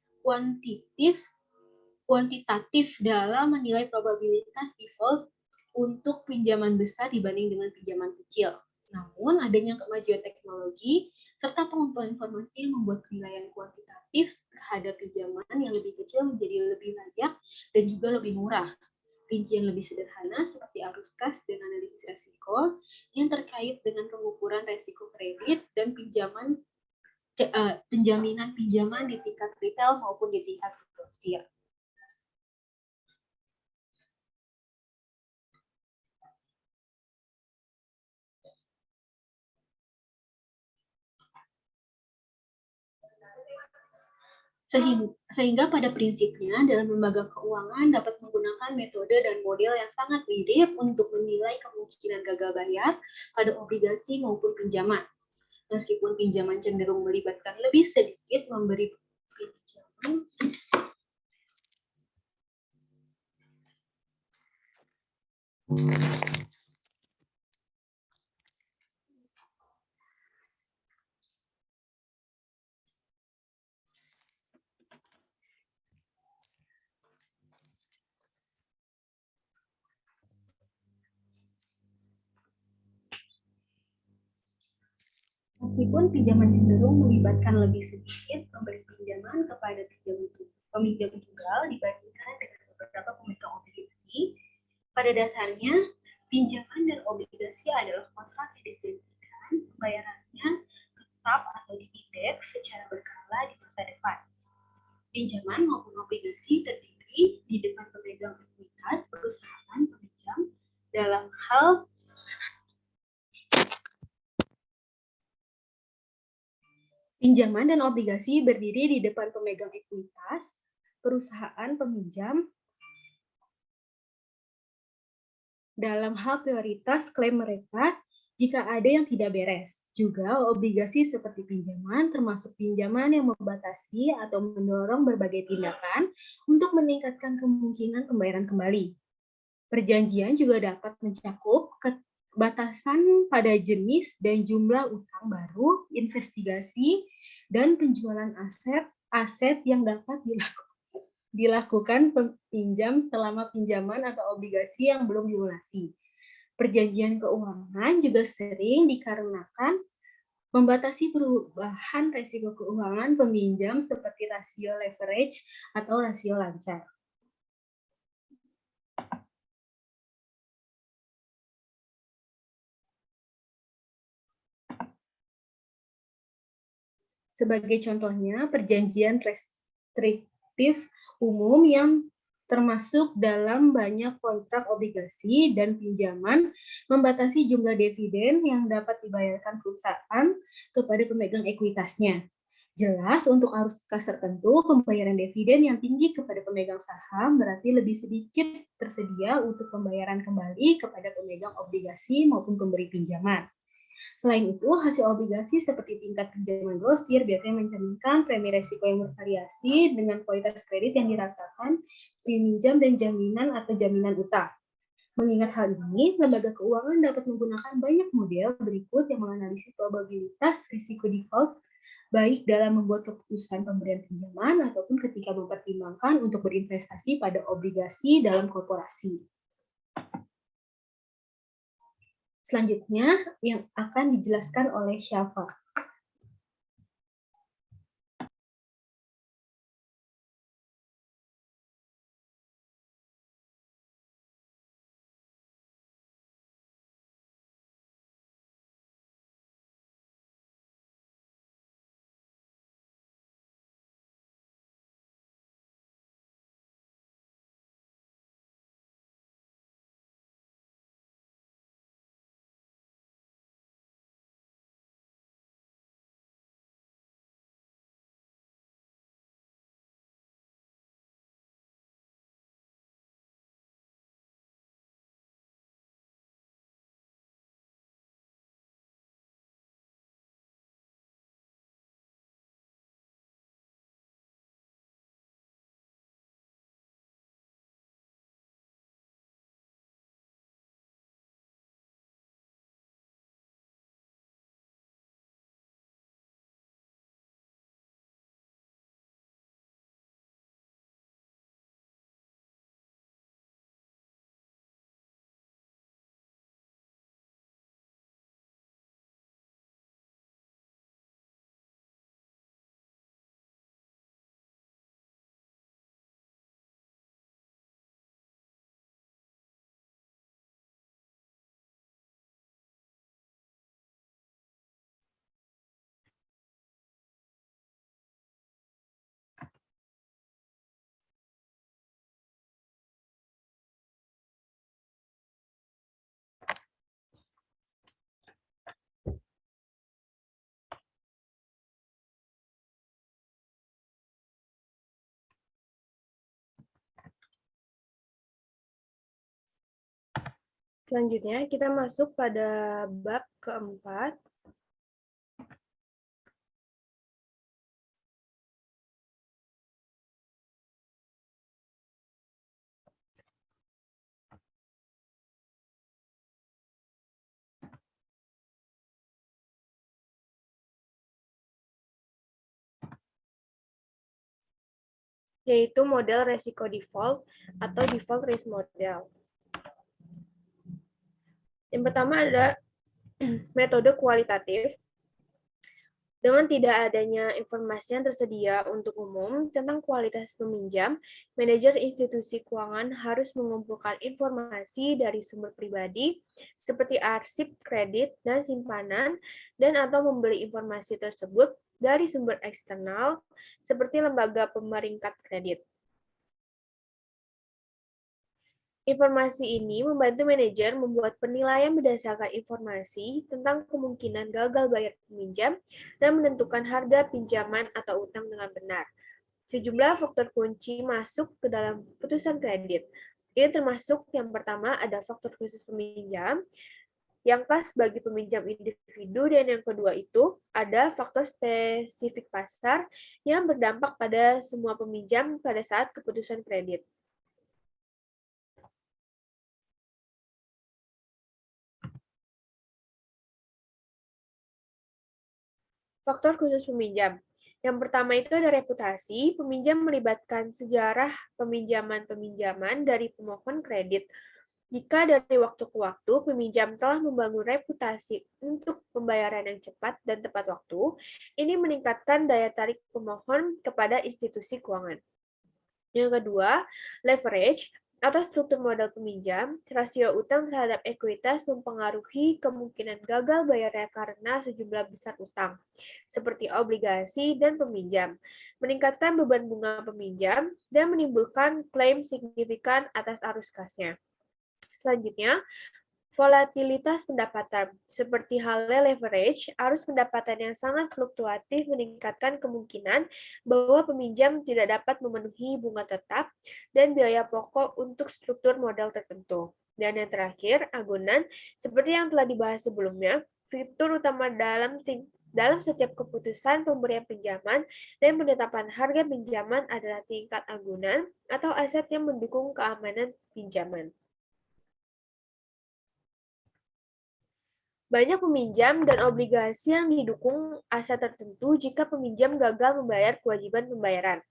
kuantitatif dalam menilai probabilitas default untuk pinjaman besar dibanding dengan pinjaman kecil. Namun, adanya kemajuan teknologi serta pengumpulan informasi yang membuat penilaian kuantitatif terhadap pinjaman yang lebih kecil menjadi lebih layak dan juga lebih murah. Rincian lebih sederhana seperti arus kas dan analisis resiko yang terkait dengan pengukuran resiko kredit dan penjaminan pinjaman di tingkat retail maupun di tingkat grosir. Sehingga pada prinsipnya dalam lembaga keuangan dapat menggunakan metode dan model yang sangat mirip untuk menilai kemungkinan gagal bayar pada obligasi maupun pinjaman. Meskipun pinjaman cenderung melibatkan lebih sedikit memberi pinjaman, lebih sedikit memberi pinjaman kepada peminjam tunggal dibandingkan dengan beberapa pemegang obligasi. Pada dasarnya, pinjaman dan obligasi adalah kontrak yang dijanjikan pembayarannya tetap atau diindeks secara berkala di masa depan. Pinjaman maupun obligasi terdiri di depan pemegang ekuitas perusahaan peminjam dalam hal pinjaman dan obligasi berdiri di depan pemegang ekuitas, perusahaan peminjam, dalam hal prioritas klaim mereka jika ada yang tidak beres. Juga obligasi seperti pinjaman, termasuk pinjaman yang membatasi atau mendorong berbagai tindakan untuk meningkatkan kemungkinan pembayaran kembali. Perjanjian juga dapat mencakup batasan pada jenis dan jumlah utang baru, investigasi, dan penjualan aset yang dapat dilakukan pinjam selama pinjaman atau obligasi yang belum dilunasi. Perjanjian keuangan juga sering dikarenakan membatasi perubahan resiko keuangan peminjam seperti rasio leverage atau rasio lancar. Sebagai contohnya, perjanjian restriktif umum yang termasuk dalam banyak kontrak obligasi dan pinjaman membatasi jumlah dividen yang dapat dibayarkan perusahaan kepada pemegang ekuitasnya. Jelas, untuk arus kas tertentu, pembayaran dividen yang tinggi kepada pemegang saham berarti lebih sedikit tersedia untuk pembayaran kembali kepada pemegang obligasi maupun pemberi pinjaman. Selain itu, hasil obligasi seperti tingkat pinjaman grosir biasanya mencerminkan premi risiko yang bervariasi dengan kualitas kredit yang dirasakan peminjam dan jaminan atau jaminan utang. Mengingat hal ini, lembaga keuangan dapat menggunakan banyak model berikut yang menganalisis probabilitas risiko default baik dalam membuat keputusan pemberian pinjaman ataupun ketika mempertimbangkan untuk berinvestasi pada obligasi dalam korporasi. Selanjutnya yang akan dijelaskan oleh Syafa. Selanjutnya, kita masuk pada bab keempat. Yaitu model resiko default atau default risk model. Yang pertama ada metode kualitatif. Dengan tidak adanya informasi yang tersedia untuk umum tentang kualitas peminjam, manajer institusi keuangan harus mengumpulkan informasi dari sumber pribadi seperti arsip kredit dan simpanan dan atau membeli informasi tersebut dari sumber eksternal seperti lembaga pemeringkat kredit. Informasi ini membantu manajer membuat penilaian berdasarkan informasi tentang kemungkinan gagal bayar peminjam dan menentukan harga pinjaman atau utang dengan benar. Sejumlah faktor kunci masuk ke dalam putusan kredit. Ini termasuk yang pertama ada faktor khusus peminjam, yang pas bagi peminjam individu, dan yang kedua itu ada faktor spesifik pasar yang berdampak pada semua peminjam pada saat keputusan kredit. Faktor khusus peminjam. Yang pertama itu ada reputasi. Peminjam melibatkan sejarah peminjaman-peminjaman dari pemohon kredit. Jika dari waktu ke waktu peminjam telah membangun reputasi untuk pembayaran yang cepat dan tepat waktu, ini meningkatkan daya tarik pemohon kepada institusi keuangan. Yang kedua, leverage atau struktur modal peminjam. Rasio utang terhadap ekuitas mempengaruhi kemungkinan gagal bayarnya karena sejumlah besar utang, seperti obligasi dan peminjam, meningkatkan beban bunga peminjam, dan menimbulkan klaim signifikan atas arus kasnya. Selanjutnya, volatilitas pendapatan. Seperti halnya leverage, arus pendapatan yang sangat fluktuatif meningkatkan kemungkinan bahwa peminjam tidak dapat memenuhi bunga tetap dan biaya pokok untuk struktur modal tertentu. Dan yang terakhir, agunan. Seperti yang telah dibahas sebelumnya, fitur utama dalam setiap keputusan pemberian pinjaman dan penetapan harga pinjaman adalah tingkat agunan atau aset yang mendukung keamanan pinjaman. Banyak peminjam dan obligasi yang didukung aset tertentu jika peminjam gagal membayar kewajiban pembayaran.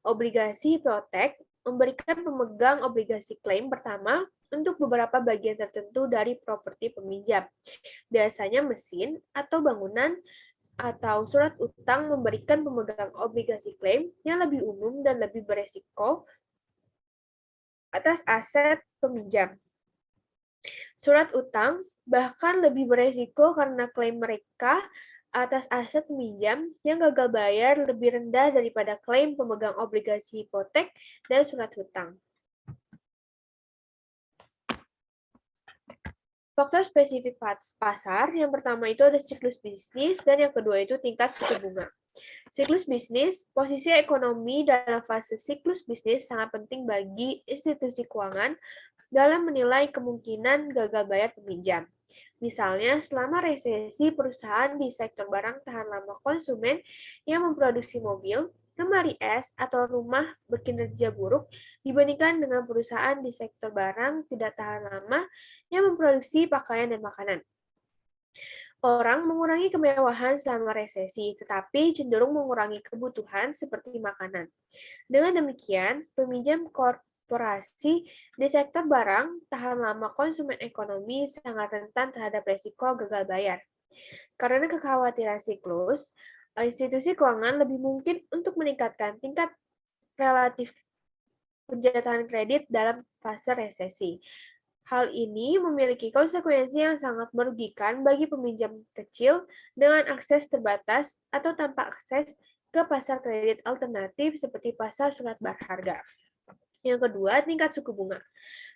Obligasi hipotek memberikan pemegang obligasi klaim pertama untuk beberapa bagian tertentu dari properti peminjam. Biasanya mesin atau bangunan atau surat utang memberikan pemegang obligasi klaim yang lebih umum dan lebih beresiko atas aset peminjam. Surat utang bahkan lebih beresiko karena klaim mereka atas aset peminjam yang gagal bayar lebih rendah daripada klaim pemegang obligasi hipotek dan surat hutang. Faktor spesifik pasar, yang pertama itu ada siklus bisnis, dan yang kedua itu tingkat suku bunga. Siklus bisnis, posisi ekonomi dalam fase siklus bisnis sangat penting bagi institusi keuangan dalam menilai kemungkinan gagal bayar peminjam. Misalnya, selama resesi, perusahaan di sektor barang tahan lama konsumen yang memproduksi mobil, lemari es, atau rumah berkinerja buruk dibandingkan dengan perusahaan di sektor barang tidak tahan lama yang memproduksi pakaian dan makanan. Orang mengurangi kemewahan selama resesi, tetapi cenderung mengurangi kebutuhan seperti makanan. Dengan demikian, peminjam korporasi di sektor barang tahan lama konsumen ekonomi sangat rentan terhadap risiko gagal bayar. Karena kekhawatiran siklus, institusi keuangan lebih mungkin untuk meningkatkan tingkat relatif penjatahan kredit dalam fase resesi. Hal ini memiliki konsekuensi yang sangat merugikan bagi peminjam kecil dengan akses terbatas atau tanpa akses ke pasar kredit alternatif seperti pasar surat berharga. Yang kedua, tingkat suku bunga.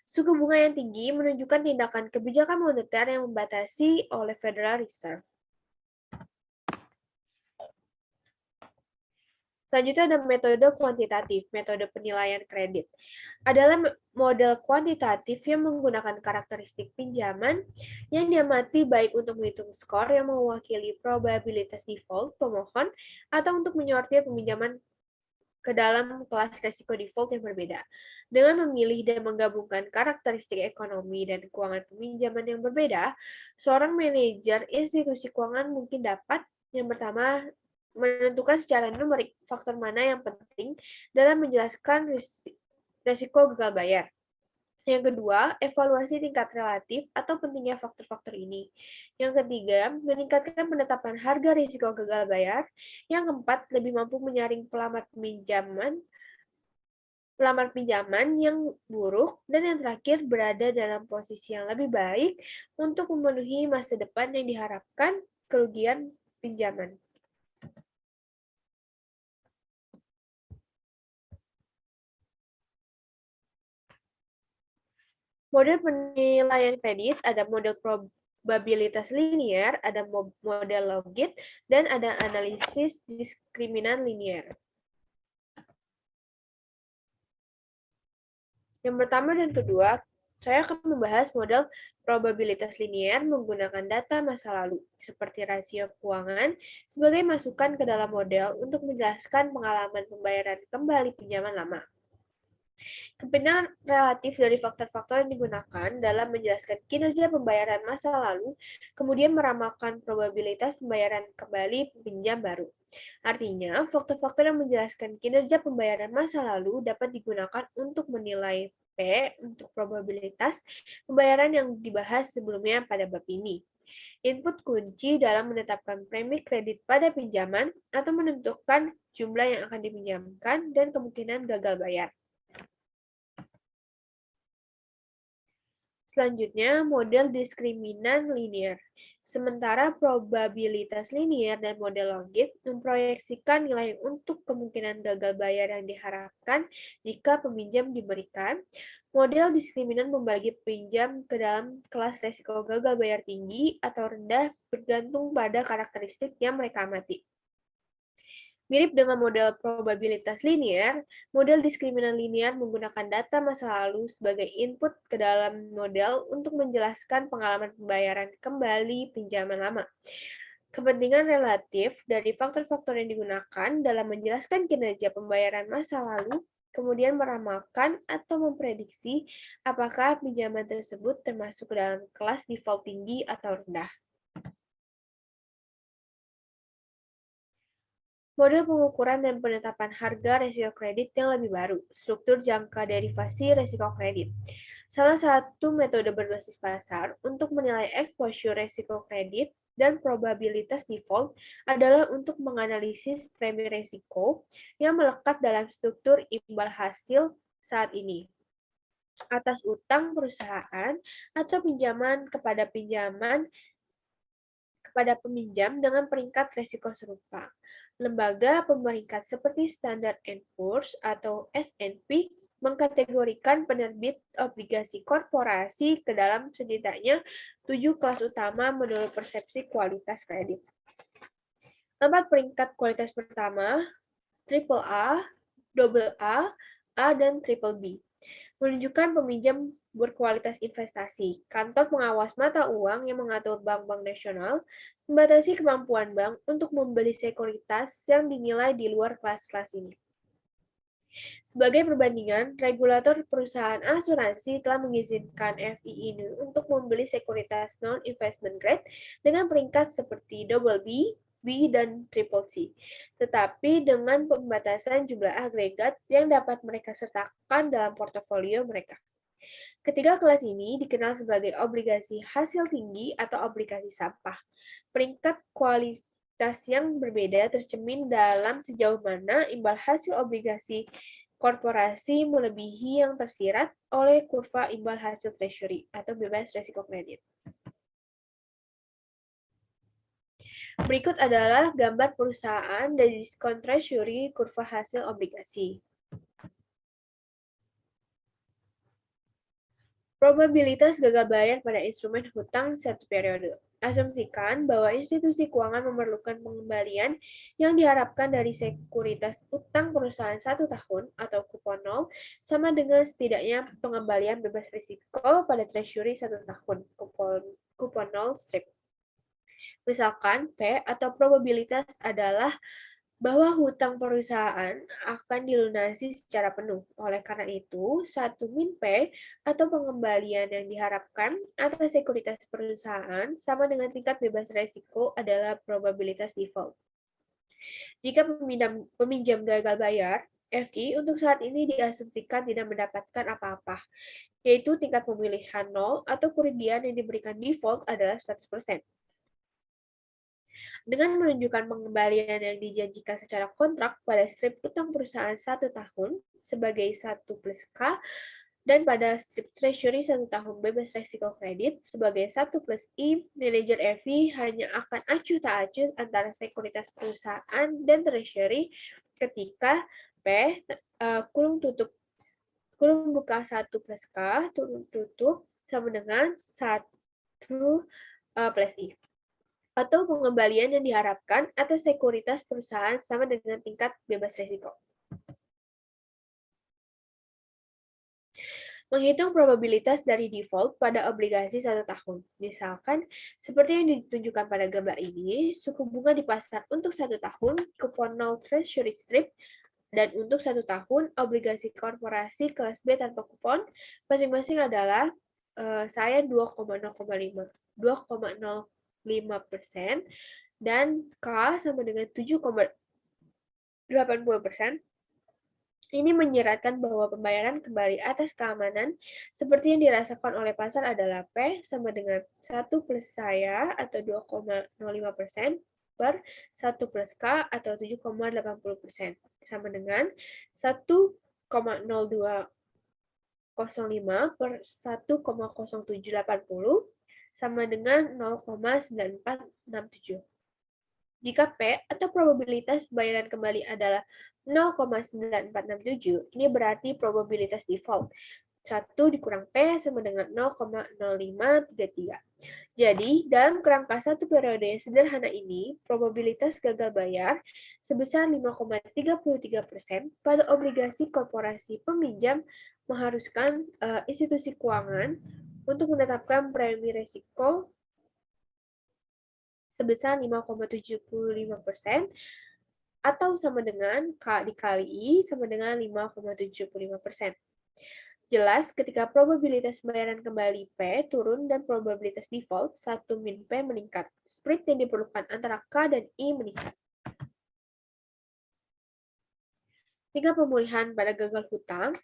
Suku bunga yang tinggi menunjukkan tindakan kebijakan moneter yang membatasi oleh Federal Reserve. Selanjutnya ada metode kuantitatif, metode penilaian kredit. Adalah model kuantitatif yang menggunakan karakteristik pinjaman yang diamati baik untuk menghitung skor yang mewakili probabilitas default pemohon atau untuk menyortir peminjaman ke dalam kelas risiko default yang berbeda. Dengan memilih dan menggabungkan karakteristik ekonomi dan keuangan peminjaman yang berbeda, seorang manajer institusi keuangan mungkin dapat, yang pertama, menentukan secara numerik faktor mana yang penting dalam menjelaskan risiko gagal bayar. Yang kedua, evaluasi tingkat relatif atau pentingnya faktor-faktor ini. Yang ketiga, meningkatkan penetapan harga risiko gagal bayar. Yang keempat, lebih mampu menyaring pelamar pinjaman yang buruk. Dan yang terakhir, berada dalam posisi yang lebih baik untuk memenuhi masa depan yang diharapkan kerugian pinjaman. Model penilaian kredit ada model probabilitas linier, ada model logit, dan ada analisis diskriminan linier. Yang pertama dan kedua, Saya akan membahas model probabilitas linier menggunakan data masa lalu, seperti rasio keuangan, sebagai masukan ke dalam model untuk menjelaskan pengalaman pembayaran kembali pinjaman lama. Kepentingan relatif dari faktor-faktor yang digunakan dalam menjelaskan kinerja pembayaran masa lalu, kemudian meramalkan probabilitas pembayaran kembali pinjam baru. Artinya, faktor-faktor yang menjelaskan kinerja pembayaran masa lalu dapat digunakan untuk menilai P untuk probabilitas pembayaran yang dibahas sebelumnya pada bab ini. Input kunci dalam menetapkan premi kredit pada pinjaman atau menentukan jumlah yang akan dipinjamkan dan kemungkinan gagal bayar. Selanjutnya, model diskriminan linier. Sementara probabilitas linier dan model logit memproyeksikan nilai untuk kemungkinan gagal bayar yang diharapkan jika peminjam diberikan, model diskriminan membagi pinjam ke dalam kelas resiko gagal bayar tinggi atau rendah bergantung pada karakteristik yang mereka amati. Mirip dengan model probabilitas linier, model diskriminan linier menggunakan data masa lalu sebagai input ke dalam model untuk menjelaskan pengalaman pembayaran kembali pinjaman lama. Kepentingan relatif dari faktor-faktor yang digunakan dalam menjelaskan kinerja pembayaran masa lalu, kemudian meramalkan atau memprediksi apakah pinjaman tersebut termasuk dalam kelas default tinggi atau rendah. Model pengukuran dan penetapan harga resiko kredit yang lebih baru, struktur jangka derivasi resiko kredit. Salah satu metode berbasis pasar untuk menilai exposure resiko kredit dan probabilitas default adalah untuk menganalisis premi resiko yang melekat dalam struktur imbal hasil saat ini atas utang perusahaan atau pinjaman kepada peminjam dengan peringkat resiko serupa. Lembaga pemeringkat seperti Standard & Poor's atau S&P mengkategorikan penerbit obligasi korporasi ke dalam setidaknya 7 kelas utama menurut persepsi kualitas kredit. 4 peringkat kualitas pertama, AAA, AA, A, dan BBB, menunjukkan peminjam berkualitas investasi. Kantor pengawas mata uang yang mengatur bank-bank nasional membatasi kemampuan bank untuk membeli sekuritas yang dinilai di luar kelas-kelas ini. Sebagai perbandingan, regulator perusahaan asuransi telah mengizinkan FI ini untuk membeli sekuritas non-investment grade dengan peringkat seperti BB, B, dan CCC, tetapi dengan pembatasan jumlah agregat yang dapat mereka sertakan dalam portofolio mereka. Ketiga kelas ini dikenal sebagai obligasi hasil tinggi atau obligasi sampah. Peringkat kualitas yang berbeda tercermin dalam sejauh mana imbal hasil obligasi korporasi melebihi yang tersirat oleh kurva imbal hasil treasury atau bebas resiko kredit. Berikut adalah gambar perusahaan dan diskon treasury kurva hasil obligasi. Probabilitas gagal bayar pada instrumen hutang satu periode. Asumsikan bahwa institusi keuangan memerlukan pengembalian yang diharapkan dari sekuritas utang perusahaan 1 tahun atau kupon 0 sama dengan setidaknya pengembalian bebas risiko pada treasury 1 tahun kupon 0 strip. Misalkan P atau probabilitas adalah bahwa hutang perusahaan akan dilunasi secara penuh. Oleh karena itu, 1 min P atau pengembalian yang diharapkan atas sekuritas perusahaan sama dengan tingkat bebas risiko adalah probabilitas default. Jika peminjam gagal bayar, FI untuk saat ini diasumsikan tidak mendapatkan apa-apa, yaitu tingkat pemilihan 0 atau kerugian yang diberikan default adalah 100%. Dengan menunjukkan pengembalian yang dijanjikan secara kontrak pada strip utang perusahaan 1 tahun sebagai 1 plus K dan pada strip treasury 1 tahun bebas resiko kredit sebagai 1 plus I, manajer FI hanya akan acuh tak acuh antara sekuritas perusahaan dan treasury ketika P kurung buka 1 plus K turun tutup sama dengan 1 plus I. Atau pengembalian yang diharapkan atas sekuritas perusahaan sama dengan tingkat bebas risiko. Menghitung probabilitas dari default pada obligasi 1 tahun. Misalkan, seperti yang ditunjukkan pada gambar ini, suku bunga di pasar untuk 1 tahun, kupon 0 treasury strip, dan untuk 1 tahun, obligasi korporasi kelas B tanpa kupon, masing-masing adalah saya 2,05%, dan K sama dengan 7,80%. Ini menyeratkan bahwa pembayaran kembali atas keamanan seperti yang dirasakan oleh pasar adalah P sama dengan 1 plus saya atau 2,05% per 1 plus K atau 7,80% sama dengan 1,0205 per 1,0780 sama dengan 0,9467. Jika P atau probabilitas bayaran kembali adalah 0,9467, ini berarti probabilitas default. 1 dikurang P sama dengan 0,0533. Jadi, dalam kerangka satu periode yang sederhana ini, probabilitas gagal bayar sebesar 5,33% pada obligasi korporasi peminjam mengharuskan institusi keuangan untuk menetapkan premi risiko sebesar 5,75% atau sama dengan K dikali I sama dengan 5,75%. Jelas, ketika probabilitas pembayaran kembali P turun dan probabilitas default 1 min P meningkat. Spread yang diperlukan antara K dan I meningkat. Sehingga pemulihan pada gagal hutang,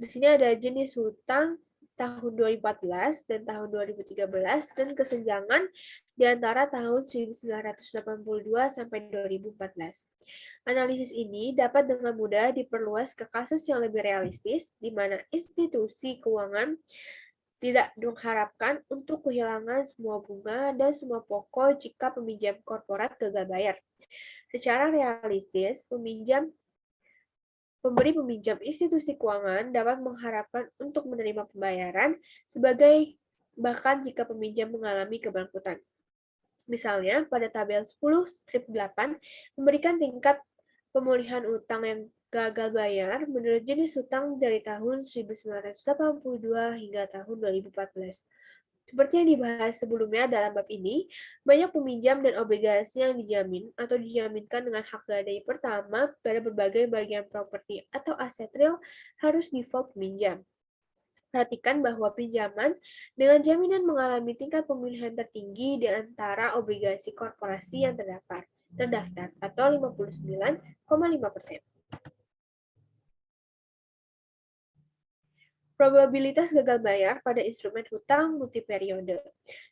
di sini ada jenis hutang tahun 2014 dan tahun 2013 dan kesenjangan di antara tahun 1982 sampai 2014. Analisis ini dapat dengan mudah diperluas ke kasus yang lebih realistis, di mana institusi keuangan tidak mengharapkan untuk kehilangan semua bunga dan semua pokok jika peminjam korporat gagal bayar. Secara realistis, pemberi peminjam institusi keuangan dapat mengharapkan untuk menerima pembayaran sebagai bahkan jika peminjam mengalami kebangkrutan. Misalnya, pada tabel 10 strip 8 memberikan tingkat pemulihan utang yang gagal bayar menurut jenis hutang dari tahun 1982 hingga tahun 2014. Seperti yang dibahas sebelumnya dalam bab ini, banyak peminjam dan obligasi yang dijamin atau dijaminkan dengan hak gadai pertama pada berbagai bagian properti atau aset real harus default peminjam. Perhatikan bahwa pinjaman dengan jaminan mengalami tingkat pemulihan tertinggi di antara obligasi korporasi yang terdaftar atau 59,5%. Probabilitas gagal bayar pada instrumen hutang multiperiode.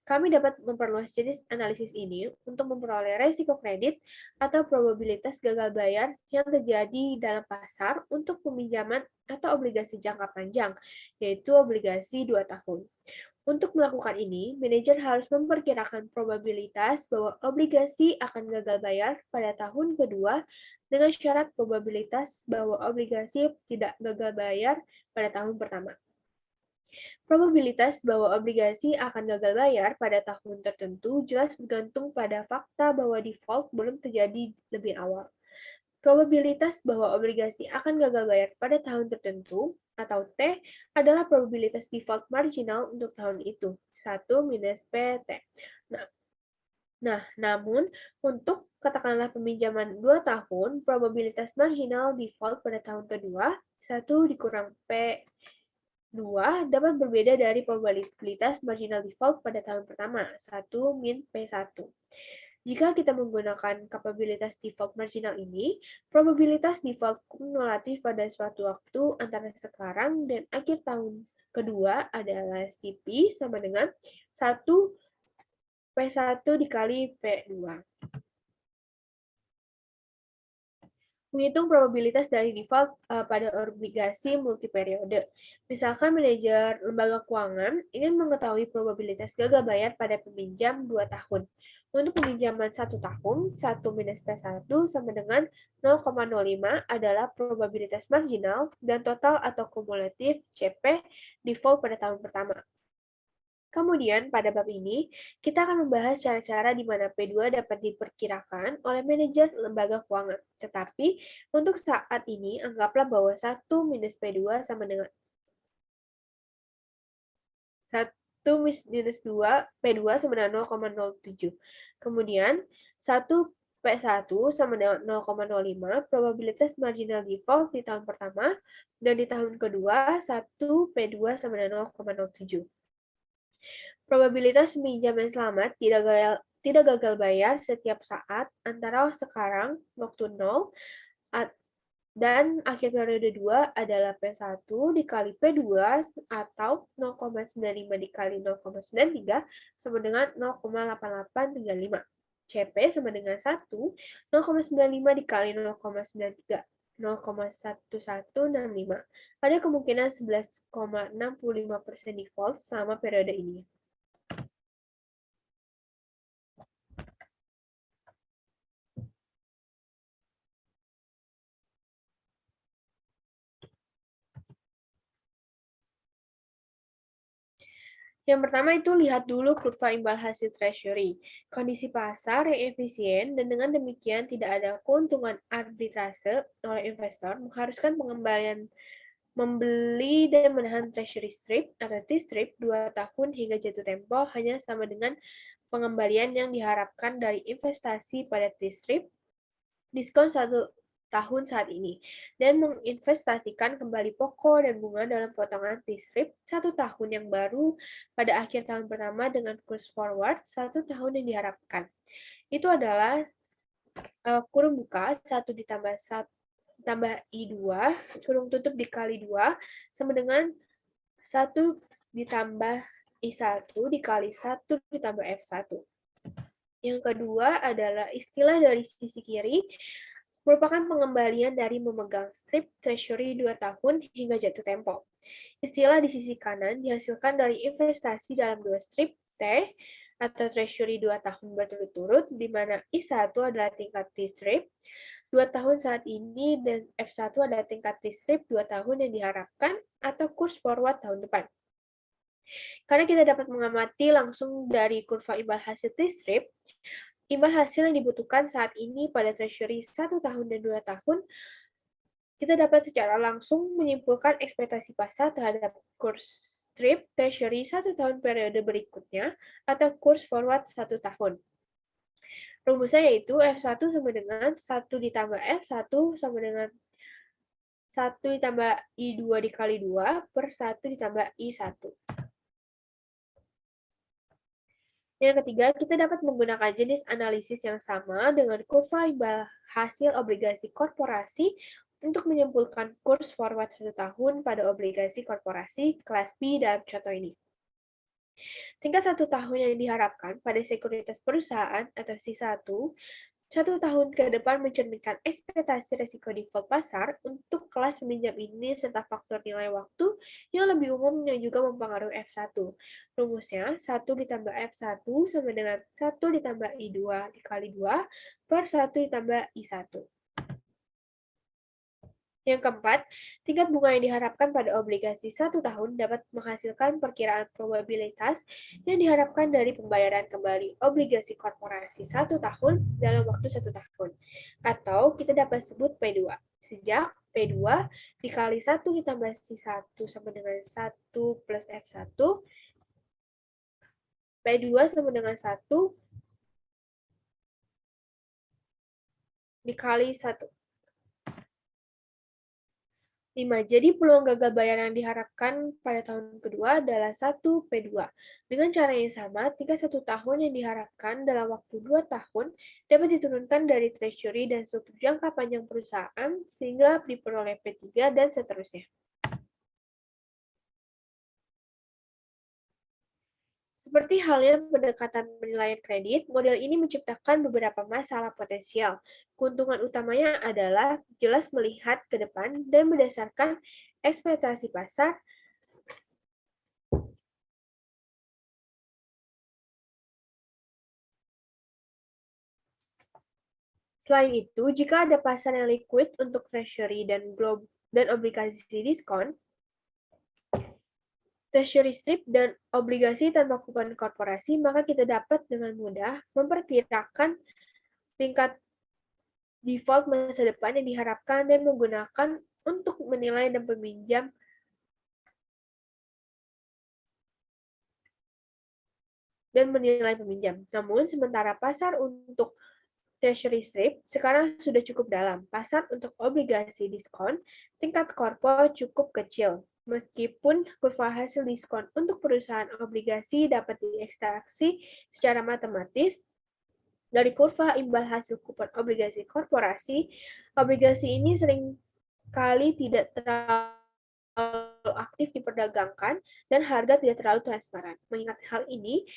Kami dapat memperluas jenis analisis ini untuk memperoleh resiko kredit atau probabilitas gagal bayar yang terjadi dalam pasar untuk peminjaman atau obligasi jangka panjang, yaitu obligasi 2 tahun. Untuk melakukan ini, manajer harus memperkirakan probabilitas bahwa obligasi akan gagal bayar pada tahun kedua dengan syarat probabilitas bahwa obligasi tidak gagal bayar pada tahun pertama. Probabilitas bahwa obligasi akan gagal bayar pada tahun tertentu jelas bergantung pada fakta bahwa default belum terjadi lebih awal. Probabilitas bahwa obligasi akan gagal bayar pada tahun tertentu, atau T, adalah probabilitas default marginal untuk tahun itu, 1 minus PT. Namun, untuk katakanlah peminjaman 2 tahun, probabilitas marginal default pada tahun kedua, 1 dikurang P2 dapat berbeda dari probabilitas marginal default pada tahun pertama, 1 min P1. Jika kita menggunakan kapabilitas default marginal ini, probabilitas default kumulatif pada suatu waktu antara sekarang dan akhir tahun kedua adalah CP sama dengan 1 P1 dikali P2. Menghitung probabilitas dari default pada obligasi multiperiode. Misalkan manajer lembaga keuangan ingin mengetahui probabilitas gagal bayar pada peminjam 2 tahun. Untuk peminjaman 1 tahun, 1 minus P1 sama dengan 0,05 adalah probabilitas marginal dan total atau kumulatif CP default pada tahun pertama. Kemudian, pada bab ini, kita akan membahas cara-cara di mana P2 dapat diperkirakan oleh manajer lembaga keuangan. Tetapi, untuk saat ini, anggaplah bahwa 1 minus P2 sama dengan 1 minus 2 P2 sama dengan 0,07. Kemudian 1 P1 sama dengan 0,05, probabilitas marginal default di tahun pertama, dan di tahun kedua 1 P2 sama dengan 0,07. Probabilitas peminjam yang selamat tidak gagal bayar setiap saat antara sekarang waktu 0 dan akhir periode 2 adalah P1 dikali P2 atau 0,95 dikali 0,93 sama dengan 0,8835. CP sama dengan 1, 0,95 dikali 0,93, 0,1165. Ada kemungkinan 11,65% default selama periode ini. Yang pertama itu lihat dulu kurva imbal hasil treasury. Kondisi pasar yang efisien dan dengan demikian tidak ada keuntungan arbitrase oleh investor mengharuskan pengembalian membeli dan menahan treasury strip atau T-strip 2 tahun hingga jatuh tempo hanya sama dengan pengembalian yang diharapkan dari investasi pada T-strip diskon 1 tahun saat ini, dan menginvestasikan kembali pokok dan bunga dalam potongan T-strip 1 tahun yang baru pada akhir tahun pertama dengan kurs forward 1 tahun yang diharapkan. Itu adalah kurung buka 1 ditambah 1 tambah I2, kurung tutup dikali 2, sama dengan 1 ditambah I1 dikali 1 ditambah F1. Yang kedua adalah istilah dari sisi kiri, merupakan pengembalian dari memegang strip treasury 2 tahun hingga jatuh tempo. Istilah di sisi kanan dihasilkan dari investasi dalam 2 strip T atau treasury 2 tahun berturut-turut, di mana I1 adalah tingkat T-strip 2 tahun saat ini dan F1 adalah tingkat T-strip 2 tahun yang diharapkan atau kurs forward tahun depan. Karena kita dapat mengamati langsung dari kurva imbal hasil T-strip, imbal hasil yang dibutuhkan saat ini pada treasury 1 tahun dan 2 tahun, kita dapat secara langsung menyimpulkan ekspektasi pasar terhadap kurs strip treasury 1 tahun periode berikutnya atau kurs forward 1 tahun. Rumusnya yaitu F1 sama dengan 1 ditambah F1 sama dengan 1 ditambah I2 dikali 2 per 1 ditambah I1. Yang ketiga, kita dapat menggunakan jenis analisis yang sama dengan kurva imbal hasil obligasi korporasi untuk menyimpulkan kurs forward 1 tahun pada obligasi korporasi kelas B dalam contoh ini. Tingkat 1 tahun yang diharapkan pada sekuritas perusahaan atau C1, 1 tahun ke depan mencerminkan ekspektasi risiko default pasar untuk kelas peminjam ini serta faktor nilai waktu yang lebih umum yang juga mempengaruhi F1. Rumusnya 1 ditambah F1 sama dengan 1 ditambah I2 dikali 2 per 1 ditambah I1. Yang keempat, tingkat bunga yang diharapkan pada obligasi 1 tahun dapat menghasilkan perkiraan probabilitas yang diharapkan dari pembayaran kembali obligasi korporasi 1 tahun dalam waktu 1 tahun. Atau kita dapat sebut P2. Sejak P2 dikali 1 ditambah C1 sama dengan 1 plus F1, P2 sama dengan 1 dikali 1. 5. Jadi peluang gagal bayar yang diharapkan pada tahun kedua adalah 1 P2. Dengan cara yang sama, tingkat 1 tahun yang diharapkan dalam waktu 2 tahun dapat diturunkan dari treasury dan struktur jangka panjang perusahaan sehingga diperoleh P3 dan seterusnya. Seperti halnya pendekatan penilaian kredit, model ini menciptakan beberapa masalah potensial. Keuntungan utamanya adalah jelas melihat ke depan dan berdasarkan ekspektasi pasar. Selain itu, jika ada pasar yang liquid untuk treasury dan obligasi diskon, treasury strip dan obligasi tanpa kupon korporasi, maka kita dapat dengan mudah memperkirakan tingkat default masa depan yang diharapkan dan menggunakan untuk menilai dan peminjam dan menilai peminjam. Namun, sementara pasar untuk Treasury Strip sekarang sudah cukup dalam. Pasar untuk obligasi diskon tingkat korpo cukup kecil. Meskipun kurva hasil diskon untuk perusahaan obligasi dapat diekstraksi secara matematis dari kurva imbal hasil kupon obligasi korporasi, obligasi ini seringkali tidak terlalu aktif diperdagangkan dan harga tidak terlalu transparan. Mengingat hal ini,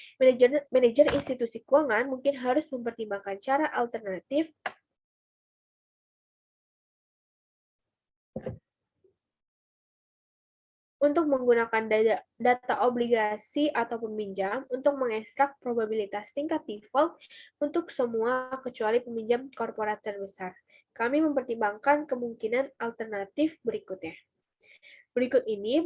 manajer institusi keuangan mungkin harus mempertimbangkan cara alternatif untuk menggunakan data obligasi atau peminjam untuk mengekstrak probabilitas tingkat default untuk semua kecuali peminjam korporat terbesar. Kami mempertimbangkan kemungkinan alternatif berikutnya. Berikut ini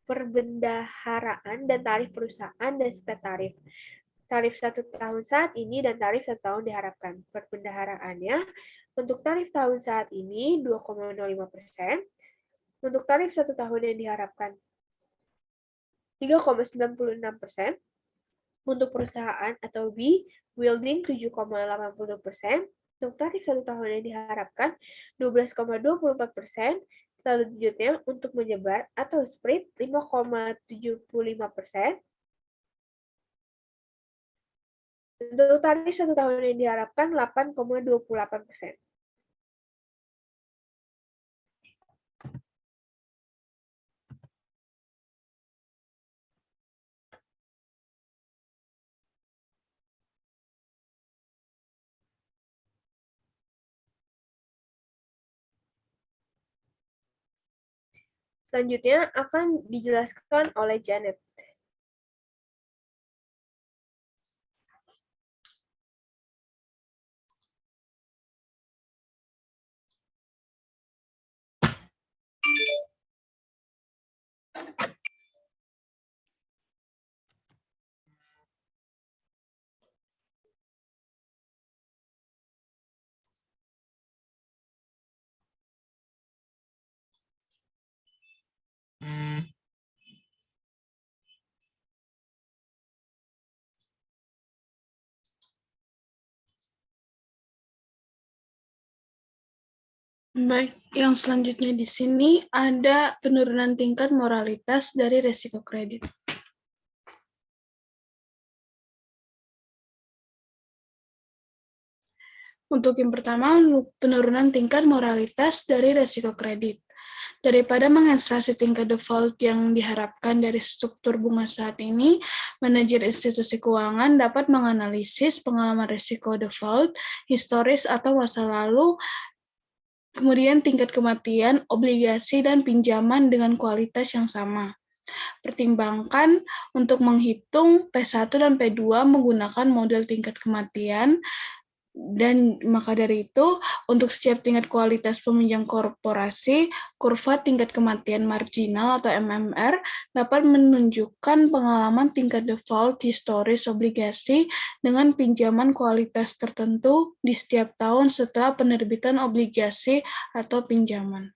perbendaharaan dan tarif perusahaan dan spread tarif. Tarif 1 tahun saat ini dan tarif 1 tahun diharapkan. Perbendaharaannya untuk tarif tahun saat ini 2,05%, untuk tarif 1 tahun yang diharapkan 3,96%, untuk perusahaan atau B, Wielding 7,80%, untuk tarif 1 tahun yang diharapkan 12,24%, selanjutnya untuk menyebar atau spread 5,75%, untuk tarif 1 tahun yang diharapkan 8,28%. Selanjutnya akan dijelaskan oleh Janet. Baik, yang selanjutnya di sini ada penurunan tingkat moralitas dari resiko kredit. Untuk yang pertama, penurunan tingkat moralitas dari resiko kredit. Daripada mengekstraksi tingkat default yang diharapkan dari struktur bunga saat ini, manajer institusi keuangan dapat menganalisis pengalaman risiko default, historis atau masa lalu, kemudian tingkat kematian, obligasi, dan pinjaman dengan kualitas yang sama. Pertimbangkan untuk menghitung P1 dan P2 menggunakan model tingkat kematian, dan maka dari itu, untuk setiap tingkat kualitas peminjam korporasi, kurva tingkat kematian marginal atau MMR dapat menunjukkan pengalaman tingkat default historis obligasi dengan pinjaman kualitas tertentu di setiap tahun setelah penerbitan obligasi atau pinjaman.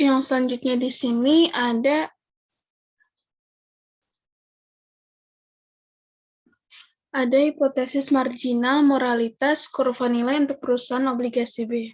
Yang selanjutnya di sini ada hipotesis marginal moralitas kurva nilai untuk perusahaan obligasi B.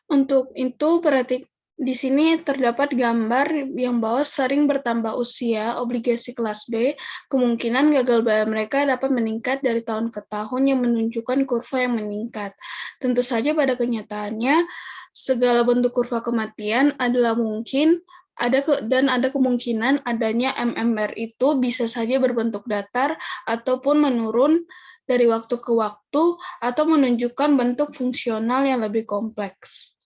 Untuk itu, berarti di sini terdapat gambar yang bahwa sering bertambah usia obligasi kelas B, kemungkinan gagal bayar mereka dapat meningkat dari tahun ke tahun yang menunjukkan kurva yang meningkat. Tentu saja pada kenyataannya, segala bentuk kurva kematian adalah mungkin, dan ada kemungkinan adanya MMR itu bisa saja berbentuk datar ataupun menurun dari waktu ke waktu atau menunjukkan bentuk fungsional yang lebih kompleks.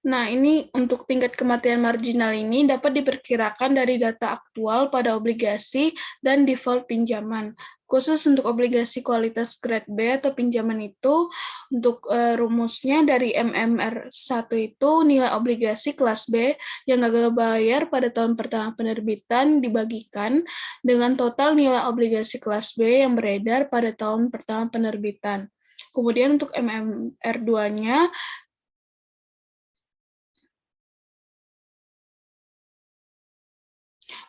Nah, ini untuk tingkat kematian marginal ini dapat diperkirakan dari data aktual pada obligasi dan default pinjaman. Khusus untuk obligasi kualitas grade B atau pinjaman itu, untuk rumusnya dari MMR1 itu nilai obligasi kelas B yang gagal bayar pada tahun pertama penerbitan dibagikan dengan total nilai obligasi kelas B yang beredar pada tahun pertama penerbitan. Kemudian untuk MMR2-nya,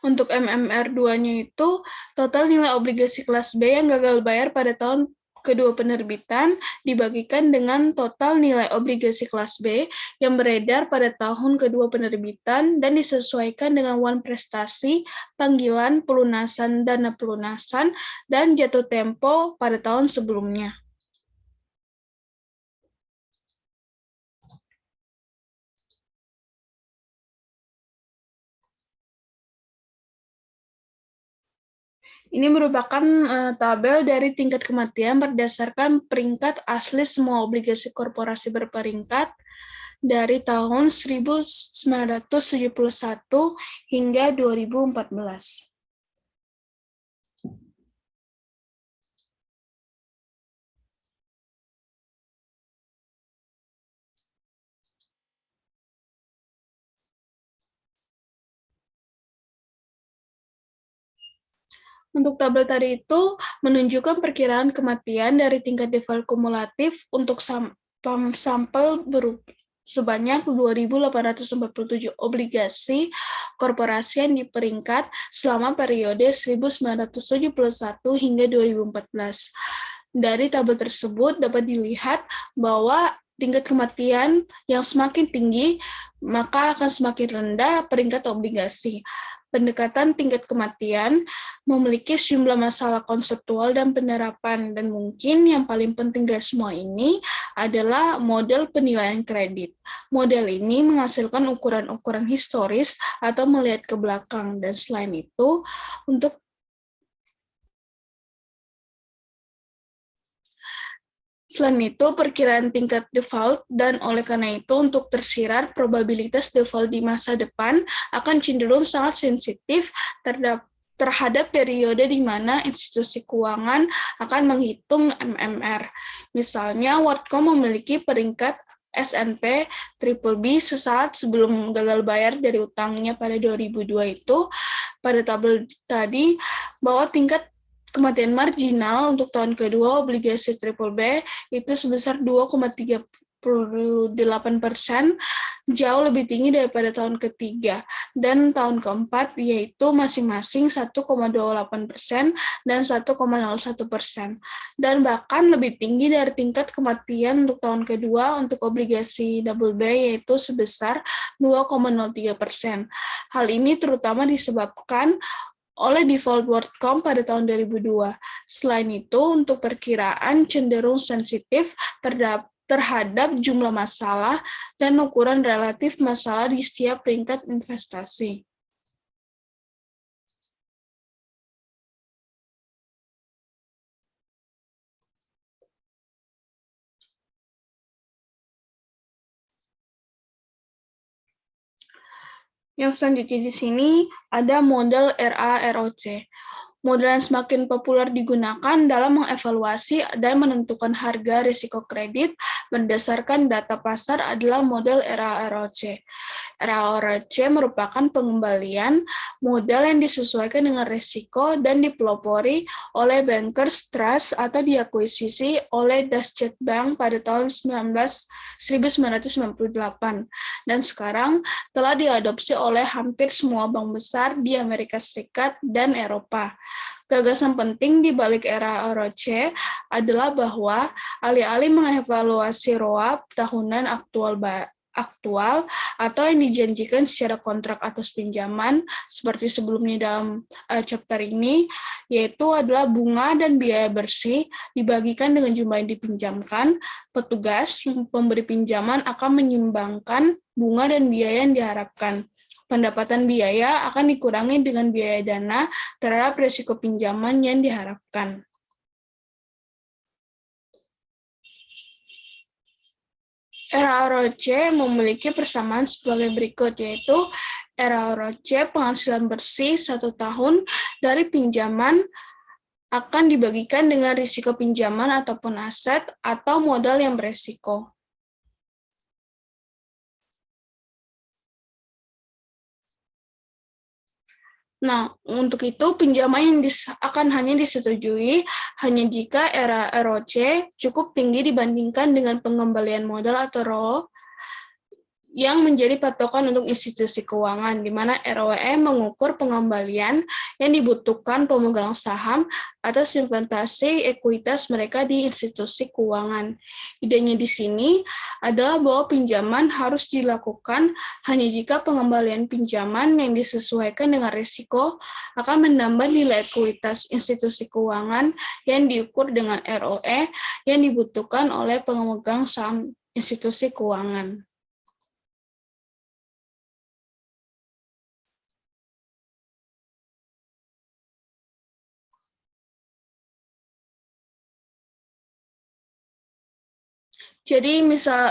untuk MMR2-nya itu, total nilai obligasi kelas B yang gagal bayar pada tahun kedua penerbitan dibagikan dengan total nilai obligasi kelas B yang beredar pada tahun kedua penerbitan dan disesuaikan dengan wan prestasi, panggilan, pelunasan, dana pelunasan, dan jatuh tempo pada tahun sebelumnya. Ini merupakan tabel dari tingkat kematian berdasarkan peringkat asli semua obligasi korporasi berperingkat dari tahun 1971 hingga 2014. Untuk tabel tadi itu menunjukkan perkiraan kematian dari tingkat default kumulatif untuk sampel sebanyak 2.847 obligasi korporasi yang diperingkat selama periode 1971 hingga 2014. Dari tabel tersebut dapat dilihat bahwa tingkat kematian yang semakin tinggi, maka akan semakin rendah peringkat obligasi. Pendekatan tingkat kematian memiliki sejumlah masalah konseptual dan penerapan, dan mungkin yang paling penting dari semua ini adalah model penilaian kredit. Model ini menghasilkan ukuran-ukuran historis atau melihat ke belakang, dan selain itu, selain itu, perkiraan tingkat default, dan oleh karena itu untuk tersirat probabilitas default di masa depan akan cenderung sangat sensitif terhadap periode di mana institusi keuangan akan menghitung MMR. Misalnya, WorldCom memiliki peringkat S&P BBB sesaat sebelum gagal bayar dari utangnya pada 2002 itu, pada tabel tadi, bahwa tingkat kematian marginal untuk tahun kedua obligasi triple B itu sebesar 2,3% 28%, jauh lebih tinggi daripada tahun ketiga, dan tahun keempat yaitu masing-masing 1,28% dan 1,01%, dan bahkan lebih tinggi dari tingkat kematian untuk tahun kedua untuk obligasi double B yaitu sebesar 2,03%. Hal ini terutama disebabkan oleh default WorldCom pada tahun 2002. Selain itu, untuk perkiraan cenderung sensitif terhadap jumlah masalah dan ukuran relatif masalah di setiap peringkat investasi. Yang selanjutnya di sini ada model RA-ROC. Model yang semakin populer digunakan dalam mengevaluasi dan menentukan harga risiko kredit berdasarkan data pasar adalah model RA-ROC. RA-ROC merupakan pengembalian modal yang disesuaikan dengan risiko dan dipelopori oleh Bankers Trust atau diakuisisi oleh Deutsche Bank pada tahun 1998 dan sekarang telah diadopsi oleh hampir semua bank besar di Amerika Serikat dan Eropa. Gagasan penting di balik era ROC adalah bahwa alih-alih mengevaluasi ROA tahunan aktual atau yang dijanjikan secara kontrak atas pinjaman seperti sebelumnya dalam chapter ini, yaitu adalah bunga dan biaya bersih dibagikan dengan jumlah yang dipinjamkan, petugas pemberi pinjaman akan menyumbangkan bunga dan biaya yang diharapkan. Pendapatan biaya akan dikurangi dengan biaya dana terhadap risiko pinjaman yang diharapkan. RA-ROC memiliki persamaan sebagai berikut, yaitu RA-ROC penghasilan bersih 1 tahun dari pinjaman akan dibagikan dengan risiko pinjaman ataupun aset atau modal yang beresiko. Nah, untuk itu pinjaman yang akan hanya disetujui hanya jika ROC cukup tinggi dibandingkan dengan pengembalian modal atau ROE yang menjadi patokan untuk institusi keuangan, di mana ROE mengukur pengembalian yang dibutuhkan pemegang saham atas investasi ekuitas mereka di institusi keuangan. Idenya di sini adalah bahwa pinjaman harus dilakukan hanya jika pengembalian pinjaman yang disesuaikan dengan risiko akan menambah nilai ekuitas institusi keuangan yang diukur dengan ROE yang dibutuhkan oleh pemegang saham institusi keuangan. Jadi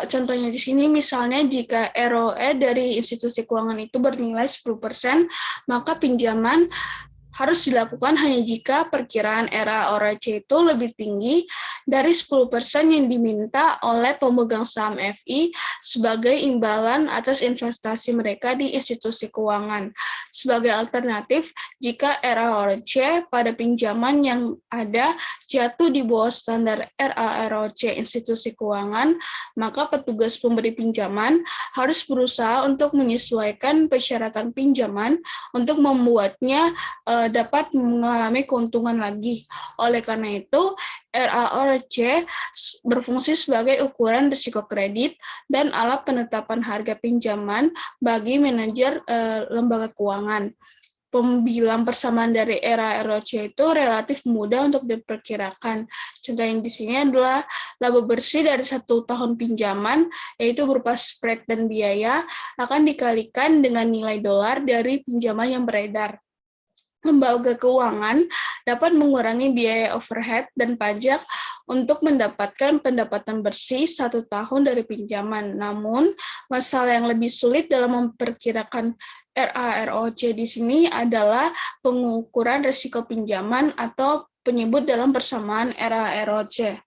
contohnya di sini misalnya jika ROE dari institusi keuangan itu bernilai 10%, maka pinjaman harus dilakukan hanya jika perkiraan RA-ROC itu lebih tinggi dari 10% yang diminta oleh pemegang saham FI sebagai imbalan atas investasi mereka di institusi keuangan. Sebagai alternatif, jika RA-ROC pada pinjaman yang ada jatuh di bawah standar RA-ROC institusi keuangan, maka petugas pemberi pinjaman harus berusaha untuk menyesuaikan persyaratan pinjaman untuk membuatnya dapat mengalami keuntungan lagi. Oleh karena itu, RA-ROC berfungsi sebagai ukuran risiko kredit dan alat penetapan harga pinjaman bagi manajer lembaga keuangan. Pembilang persamaan dari RA-ROC itu relatif mudah untuk diperkirakan. Contoh yang di sini adalah laba bersih dari 1 tahun pinjaman, yaitu berupa spread dan biaya, akan dikalikan dengan nilai dolar dari pinjaman yang beredar. Lembaga keuangan dapat mengurangi biaya overhead dan pajak untuk mendapatkan pendapatan bersih 1 tahun dari pinjaman. Namun, masalah yang lebih sulit dalam memperkirakan RA-ROC di sini adalah pengukuran risiko pinjaman atau penyebut dalam persamaan RA-ROC.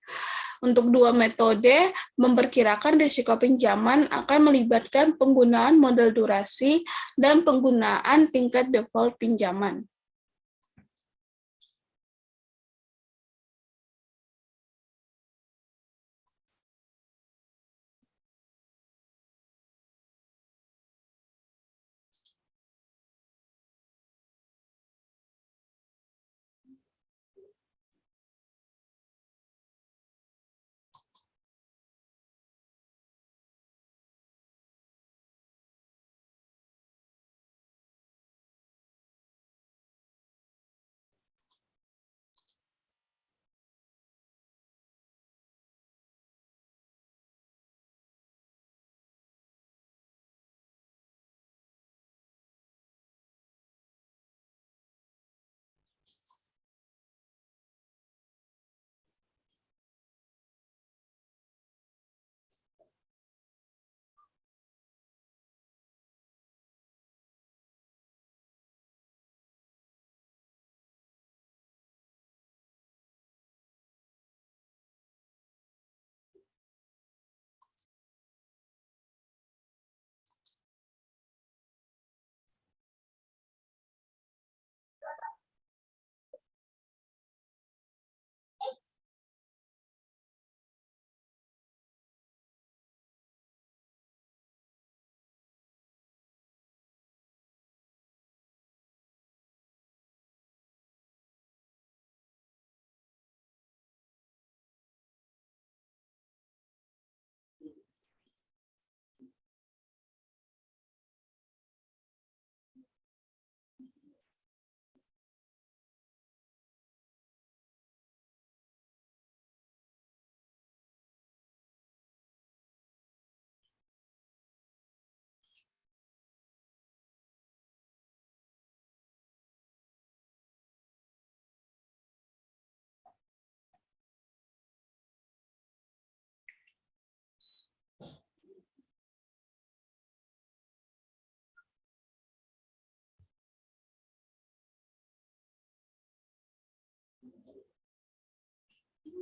Untuk dua metode memperkirakan risiko pinjaman akan melibatkan penggunaan model durasi dan penggunaan tingkat default pinjaman.